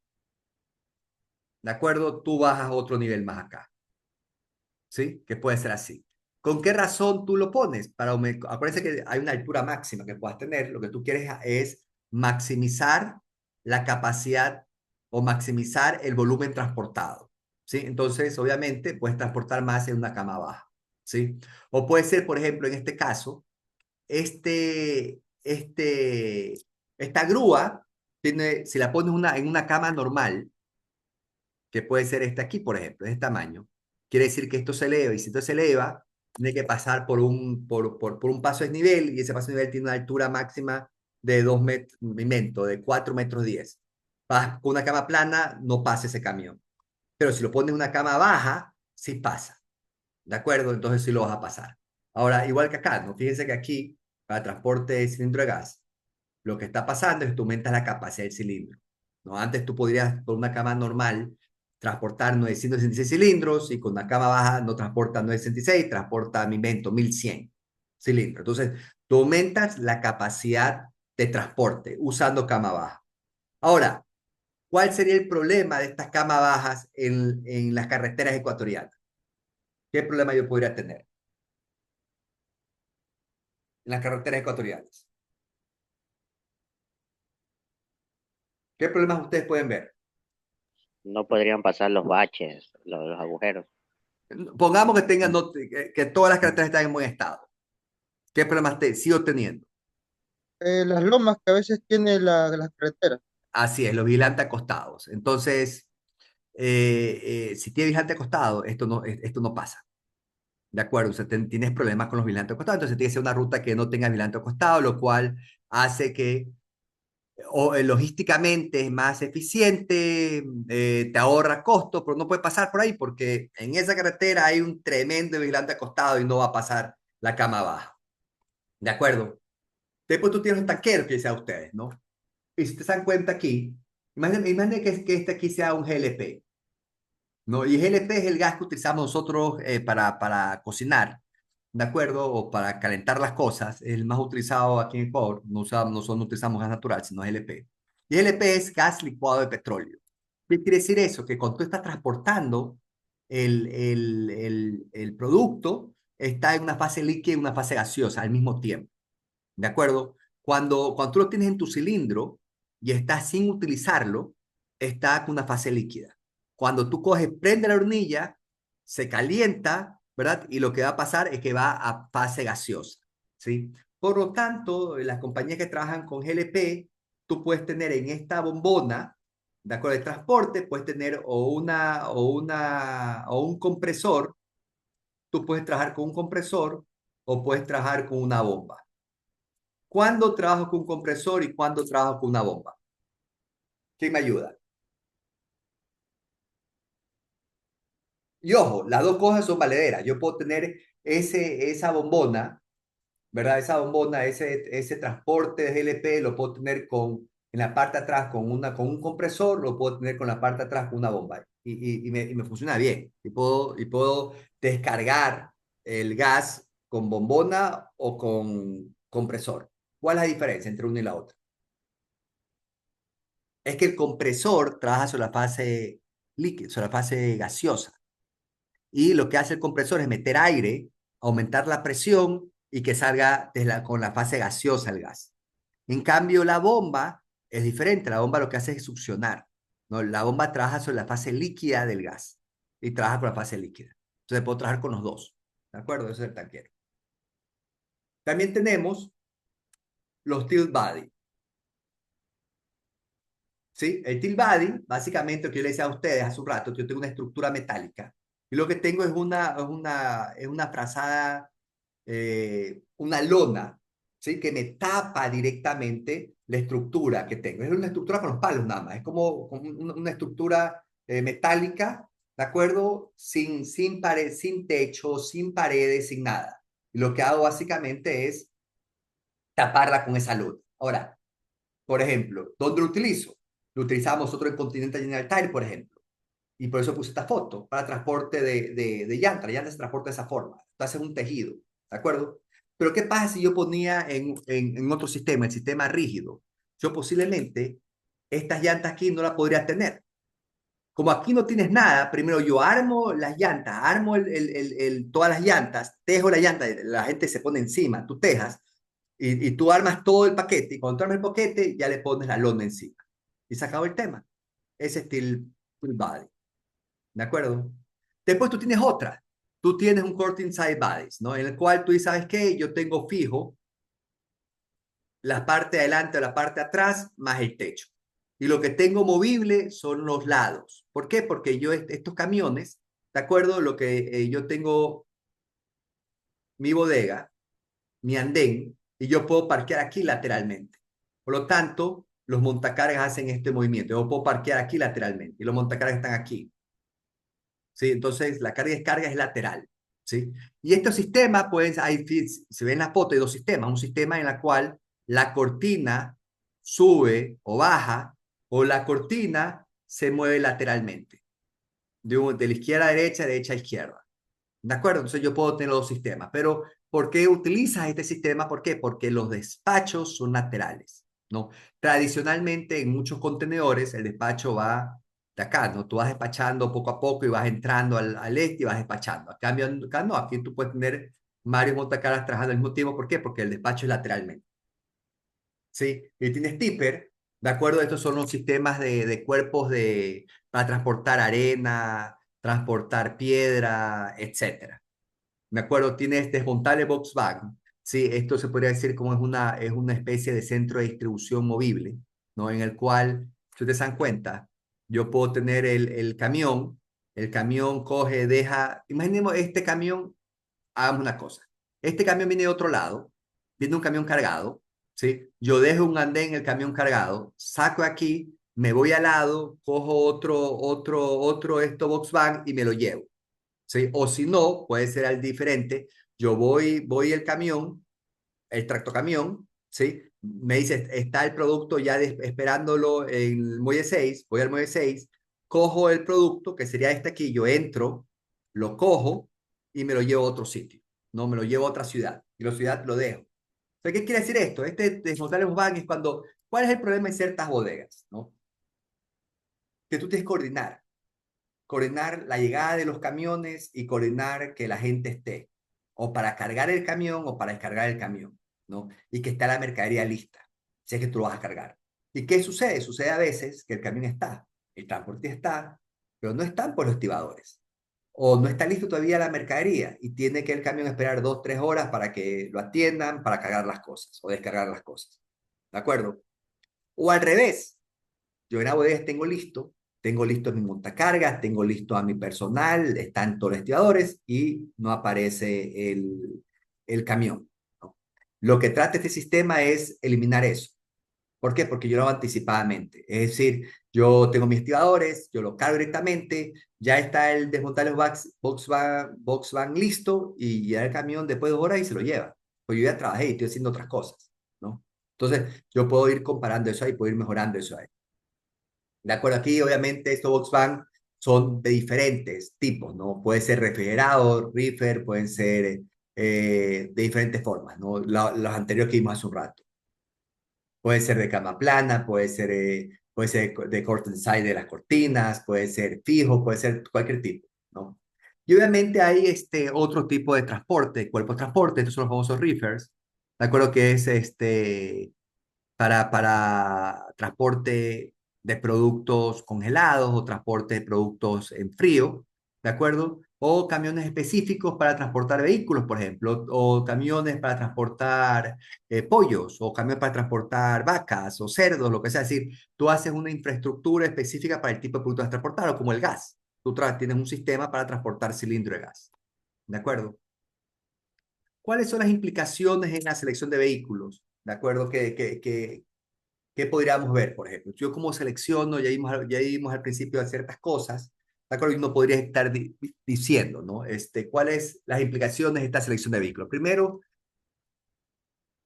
Speaker 1: ¿de acuerdo? Tú bajas otro nivel más acá, ¿sí? Que puede ser así. ¿Con qué razón tú lo pones? Acuérdense que hay una altura máxima que puedas tener. Lo que tú quieres es maximizar la capacidad o maximizar el volumen transportado, ¿sí? Entonces, obviamente, puedes transportar más en una cama baja, ¿sí? O puede ser, por ejemplo, en este caso, este, este, esta grúa, si la pones en una cama normal, que puede ser esta aquí, por ejemplo, de este tamaño, quiere decir que esto se eleva, y si esto se eleva, tiene que pasar por un paso de nivel, y ese paso de nivel tiene una altura máxima de 2 metros, de 4 metros 10. Vas con una cama plana, no pasa ese camión. Pero si lo pones en una cama baja, sí pasa. ¿De acuerdo? Entonces sí lo vas a pasar. Ahora, igual que acá, ¿no? Fíjense que aquí, para transporte de cilindro de gas, lo que está pasando es que tú aumentas la capacidad del cilindro, ¿no? Antes tú podrías, con una cama normal, transportar 966 cilindros y con una cama baja no transporta 966, transporta, me invento, 1100 cilindros. Entonces, tú aumentas la capacidad de transporte usando cama baja. Ahora, ¿cuál sería el problema de estas camas bajas en las carreteras ecuatorianas? ¿Qué problema yo podría tener en las carreteras ecuatorianas? ¿Qué problemas ustedes pueden ver?
Speaker 4: No podrían pasar los baches, los agujeros.
Speaker 1: Pongamos que tengan, que todas las carreteras están en buen estado. ¿Qué problemas sigo teniendo?
Speaker 2: Las lomas que a veces tiene las carreteras.
Speaker 1: Así es, los vigilantes acostados. Entonces, si tienes vigilante acostado, esto no pasa. ¿De acuerdo? O sea, tienes problemas con los vigilantes acostados, entonces tiene que ser una ruta que no tenga vigilante acostado, lo cual hace que logísticamente es más eficiente, te ahorra costos, pero no puede pasar por ahí porque en esa carretera hay un tremendo vigilante acostado y no va a pasar la cama baja. ¿De acuerdo? Después tú tienes un tanquero que sea ustedes, ¿no? Y si te dan cuenta aquí, imagínate que este aquí sea un GLP, ¿no? Y GLP es el gas que utilizamos nosotros para cocinar, ¿de acuerdo? O para calentar las cosas, el más utilizado aquí en Ecuador, no utilizamos gas natural, sino GLP. Y GLP es gas licuado de petróleo. ¿Qué quiere decir eso? Que cuando tú estás transportando el producto, está en una fase líquida y una fase gaseosa al mismo tiempo. ¿De acuerdo? Cuando tú lo tienes en tu cilindro y estás sin utilizarlo, está con una fase líquida. Cuando tú coges, prende la hornilla, se calienta, ¿verdad? Y lo que va a pasar es que va a fase gaseosa, ¿sí? Por lo tanto, las compañías que trabajan con GLP, tú puedes tener en esta bombona, ¿de acuerdo? De transporte, puedes tener o un compresor, tú puedes trabajar con un compresor o puedes trabajar con una bomba. ¿Cuándo trabajo con un compresor y cuándo trabajo con una bomba? ¿Quién me ayuda? Y ojo, las dos cosas son valederas. Yo puedo tener esa bombona, ¿verdad? Esa bombona, ese transporte de GLP, lo puedo tener en la parte de atrás con un compresor, lo puedo tener con la parte de atrás con una bomba. Y me funciona bien. Y puedo descargar el gas con bombona o con compresor. ¿Cuál es la diferencia entre una y la otra? Es que el compresor trabaja sobre la fase líquida, sobre la fase gaseosa. Y lo que hace el compresor es meter aire, aumentar la presión y que salga con la fase gaseosa el gas. En cambio, la bomba es diferente. La bomba lo que hace es succionar, ¿no? La bomba trabaja sobre la fase líquida del gas y trabaja con la fase líquida. Entonces puedo trabajar con los dos. ¿De acuerdo? Eso es el tanquero. También tenemos los tilt body. ¿Sí? El tilt body, básicamente, lo que yo le decía a ustedes hace un rato, que yo tengo una estructura metálica. Y lo que tengo es una frazada, una lona, ¿sí? Que me tapa directamente la estructura que tengo. Es una estructura con los palos nada más. Es como una estructura metálica, ¿de acuerdo? Sin techo, sin paredes, sin nada. Y lo que hago básicamente es taparla con esa lona. Ahora, por ejemplo, ¿dónde lo utilizo? Lo utilizamos nosotros en Continental General Tire, por ejemplo. Y por eso puse esta foto, para transporte de llanta. La llanta se transporta de esa forma. Tú haces un tejido, ¿de acuerdo? Pero ¿qué pasa si yo ponía en otro sistema, el sistema rígido? Yo posiblemente estas llantas aquí no las podría tener. Como aquí no tienes nada, primero yo armo las llantas, armo todas las llantas, tejo la llanta, la gente se pone encima, tú tejas, y tú armas todo el paquete, y cuando tú armas el paquete, ya le pones la lona encima. Y se acabó el tema. Ese es steel body, ¿de acuerdo? Después tú tienes otra. Tú tienes un curtain side bodies, ¿no? En el cual tú dices, ¿sabes qué? Yo tengo fijo la parte de adelante o la parte de atrás más el techo. Y lo que tengo movible son los lados. ¿Por qué? Porque yo estos camiones, ¿de acuerdo? Lo que yo tengo mi bodega, mi andén, y yo puedo parquear aquí lateralmente. Por lo tanto, los montacargas hacen este movimiento. Yo puedo parquear aquí lateralmente y los montacargas están aquí. ¿Sí? Entonces, la carga y descarga es lateral. ¿Sí? Y estos sistemas, pues, se ven en la foto, hay dos sistemas. Un sistema en el cual la cortina sube o baja, o la cortina se mueve lateralmente, de la izquierda a derecha, derecha a izquierda. ¿De acuerdo? Entonces yo puedo tener los dos sistemas. Pero ¿por qué utilizas este sistema? ¿Por qué? Porque los despachos son laterales, ¿no? Tradicionalmente en muchos contenedores el despacho va de acá, ¿no? Tú vas despachando poco a poco y vas entrando al este y vas despachando. Acá no, aquí tú puedes tener varios montacargas trabajando al mismo tiempo. ¿Por qué? Porque el despacho es lateralmente, ¿sí? Y tienes tipper ¿De acuerdo? Estos son los sistemas de cuerpos para transportar arena, transportar piedra, etcétera. ¿De acuerdo? Tiene este desmontable Volkswagen. Sí, esto se podría decir como es una especie de centro de distribución movible, ¿no? En el cual, si ustedes se dan cuenta, yo puedo tener el camión coge, deja, imaginemos este camión, hagamos una cosa. Este camión viene de otro lado, viene un camión cargado, ¿sí? Yo dejo un andén en el camión cargado, saco aquí, me voy al lado, cojo otro esto Volkswagen y me lo llevo. ¿Sí? O si no, puede ser al diferente. Yo voy el camión, el tractocamión, ¿sí? Me dice, está el producto ya esperándolo en el muelle 6, voy al muelle 6, cojo el producto, que sería este aquí, yo entro, lo cojo y me lo llevo a otro sitio, ¿no? Me lo llevo a otra ciudad y la ciudad lo dejo. ¿Pero qué quiere decir esto? Este desmontar el van es cuando, ¿cuál es el problema en ciertas bodegas, ¿no? Que tú tienes que coordinar la llegada de los camiones y coordinar que la gente esté, o para cargar el camión o para descargar el camión, ¿no? Y que esté la mercadería lista, si es que tú lo vas a cargar. ¿Y qué sucede? Sucede a veces que el camión está, el transporte está, pero no están por los estibadores, o no está listo todavía la mercadería y tiene que el camión esperar 2, 3 horas para que lo atiendan, para cargar las cosas o descargar las cosas. ¿De acuerdo? O al revés, yo en la bodega tengo listo mi montacargas, tengo listo a mi personal, están todos los estibadores y no aparece el camión, ¿no? Lo que trata este sistema es eliminar eso. ¿Por qué? Porque yo lo hago anticipadamente. Es decir, yo tengo mis estibadores, yo lo cargo directamente, ya está el desmontar los Volkswagen listo y ya el camión después de 2 horas y se lo lleva. Pues yo ya trabajé y estoy haciendo otras cosas, ¿no? Entonces, yo puedo ir comparando eso ahí, puedo ir mejorando eso ahí. De acuerdo, aquí obviamente estos Volkswagen son de diferentes tipos, ¿no? Puede ser refrigerado, reefer, pueden ser de diferentes formas, ¿no? Los anteriores que vimos hace un rato. Puede ser de cama plana, puede ser de curtain side de las cortinas, puede ser fijo, puede ser cualquier tipo, ¿no? Y obviamente hay otro tipo de transporte, cuerpo de transporte, estos son los famosos reefers, de acuerdo que es para transporte de productos congelados o transporte de productos en frío, ¿de acuerdo? O camiones específicos para transportar vehículos, por ejemplo, o camiones para transportar pollos, o camiones para transportar vacas o cerdos, lo que sea. Es decir, tú haces una infraestructura específica para el tipo de productos a transportar, o como el gas. Tú tienes un sistema para transportar cilindro de gas, ¿de acuerdo? ¿Cuáles son las implicaciones en la selección de vehículos? ¿De acuerdo? ¿Qué podríamos ver, por ejemplo? Yo como selecciono, ya vimos al principio de ciertas cosas, ¿de acuerdo? Y no podría estar diciendo, ¿no? ¿Cuáles las implicaciones de esta selección de vehículos? Primero,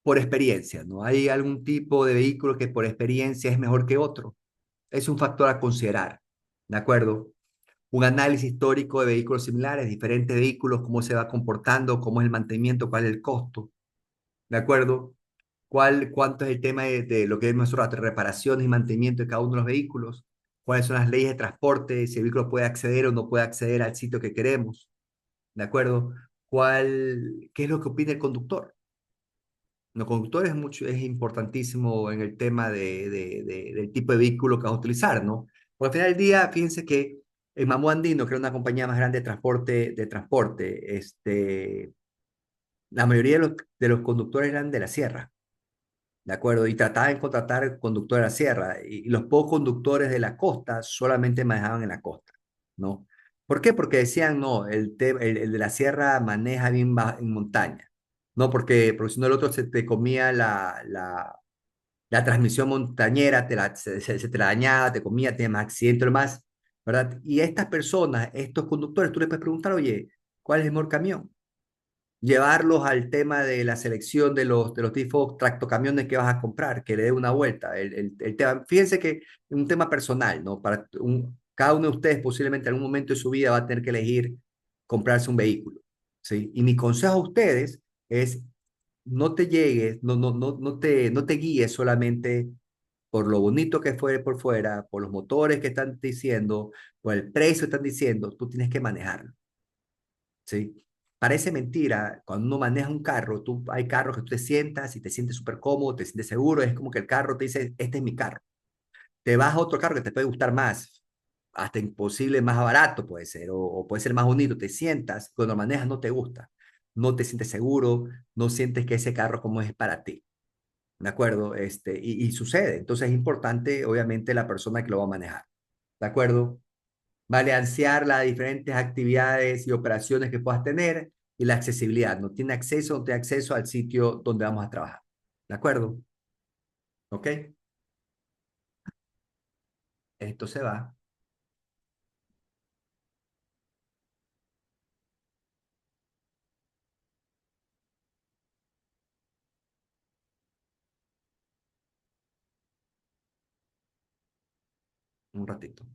Speaker 1: por experiencia, ¿no? ¿Hay algún tipo de vehículo que por experiencia es mejor que otro? Es un factor a considerar, ¿de acuerdo? Un análisis histórico de vehículos similares, diferentes vehículos, cómo se va comportando, cómo es el mantenimiento, cuál es el costo, ¿de acuerdo? Cuánto es el tema de lo que es nuestro rato, reparaciones y mantenimiento de cada uno de los vehículos, cuáles son las leyes de transporte, si el vehículo puede acceder o no puede acceder al sitio que queremos, ¿de acuerdo? ¿Qué es lo que opina el conductor? El conductor es importantísimo en el tema del tipo de vehículo que vas a utilizar, ¿no? Porque al final del día, fíjense que en Mamú Andino, que era una compañía más grande de transporte, la mayoría de los conductores eran de la sierra. ¿De acuerdo? Y trataban de contratar conductores de la sierra y los pocos conductores de la costa solamente manejaban en la costa, ¿no? ¿Por qué? Porque decían, no, el de la sierra maneja bien en montaña, ¿no? Porque si no el otro se te comía la transmisión montañera, se te la dañaba, te comía, tenías más accidentes, lo más, ¿verdad? Y a estas personas, estos conductores, tú les puedes preguntar, oye, ¿cuál es el mejor camión? Llevarlos al tema de la selección de los tipos tractocamiones que vas a comprar, que le dé una vuelta. El tema, fíjense que es un tema personal, ¿no? Cada uno de ustedes posiblemente en algún momento de su vida va a tener que elegir comprarse un vehículo, ¿sí? Y mi consejo a ustedes es no te llegues, no te guíes solamente por lo bonito que fue por fuera, por los motores que están diciendo, por el precio que están diciendo, tú tienes que manejarlo. ¿Sí? Parece mentira, cuando uno maneja un carro, hay carros que tú te sientas y te sientes súper cómodo, te sientes seguro, es como que el carro te dice, este es mi carro. te vas a otro carro que te puede gustar más, hasta imposible más barato puede ser, o puede ser más bonito, te sientas, cuando manejas no te gusta, no te sientes seguro, no sientes que ese carro como es para ti, ¿de acuerdo? Y sucede, entonces es importante, obviamente, la persona que lo va a manejar, ¿de acuerdo? Balancear las diferentes actividades y operaciones que puedas tener y la accesibilidad, no tiene acceso, no tiene acceso al sitio donde vamos a trabajar, ¿de acuerdo? ¿Ok? Esto se va. Un ratito.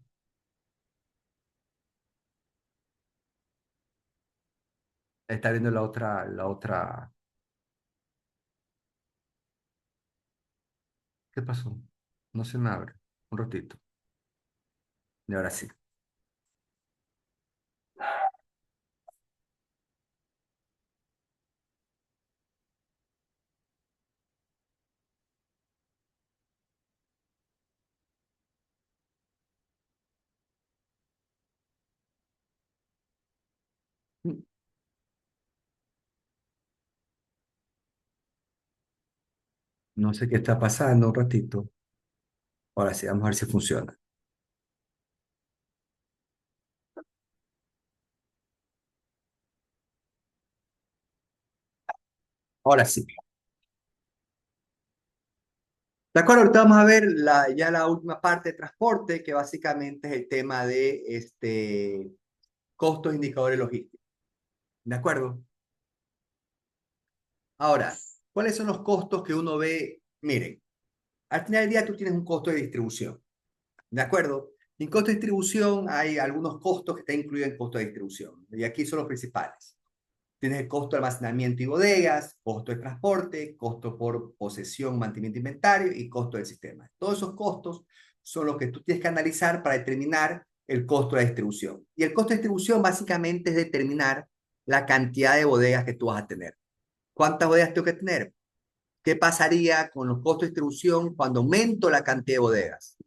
Speaker 1: Está viendo la otra. ¿Qué pasó? No se me abre. Un ratito. Y ahora sí. No sé qué está pasando. Un ratito. Ahora sí, vamos a ver si funciona. Ahora sí. De acuerdo, ahorita vamos a ver ya la última parte de transporte, que básicamente es el tema de costos e indicadores logísticos. ¿De acuerdo? Ahora, ¿cuáles son los costos que uno ve? Miren, al final del día tú tienes un costo de distribución. ¿De acuerdo? En costo de distribución hay algunos costos que están incluidos en costo de distribución. Y aquí son los principales. Tienes el costo de almacenamiento y bodegas, costo de transporte, costo por posesión, mantenimiento de inventario y costo del sistema. Todos esos costos son los que tú tienes que analizar para determinar el costo de distribución. Y el costo de distribución básicamente es determinar la cantidad de bodegas que tú vas a tener. ¿Cuántas bodegas tengo que tener? ¿Qué pasaría con los costos de distribución cuando aumento la cantidad de bodegas?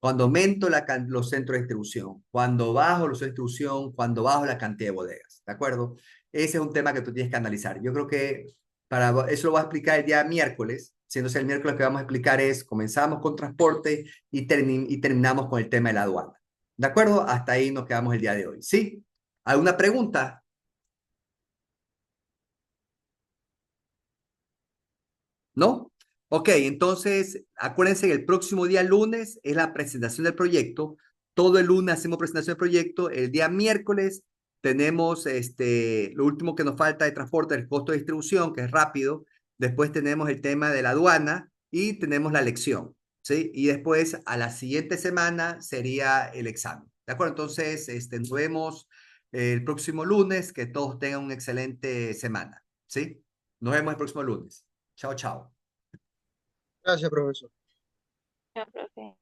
Speaker 1: Cuando aumento los centros de distribución, cuando bajo los centros de distribución, cuando bajo la cantidad de bodegas, ¿de acuerdo? Ese es un tema que tú tienes que analizar. Yo creo que para eso lo voy a explicar el día miércoles. Siéndose el miércoles, lo que vamos a explicar es, comenzamos con transporte y terminamos con el tema de la aduana. ¿De acuerdo? Hasta ahí nos quedamos el día de hoy. ¿Sí? ¿Alguna pregunta? ¿No? Ok, entonces acuérdense que el próximo día lunes es la presentación del proyecto. Todo el lunes hacemos presentación del proyecto. El día miércoles tenemos lo último que nos falta de transporte, el costo de distribución, que es rápido. Después tenemos el tema de la aduana y tenemos la lección, ¿sí? Y después a la siguiente semana sería el examen. ¿De acuerdo? Entonces, nos vemos el próximo lunes. Que todos tengan una excelente semana, ¿sí? Nos vemos el próximo lunes. Chao, chao.
Speaker 2: Gracias, profesor.
Speaker 5: Ya, profe.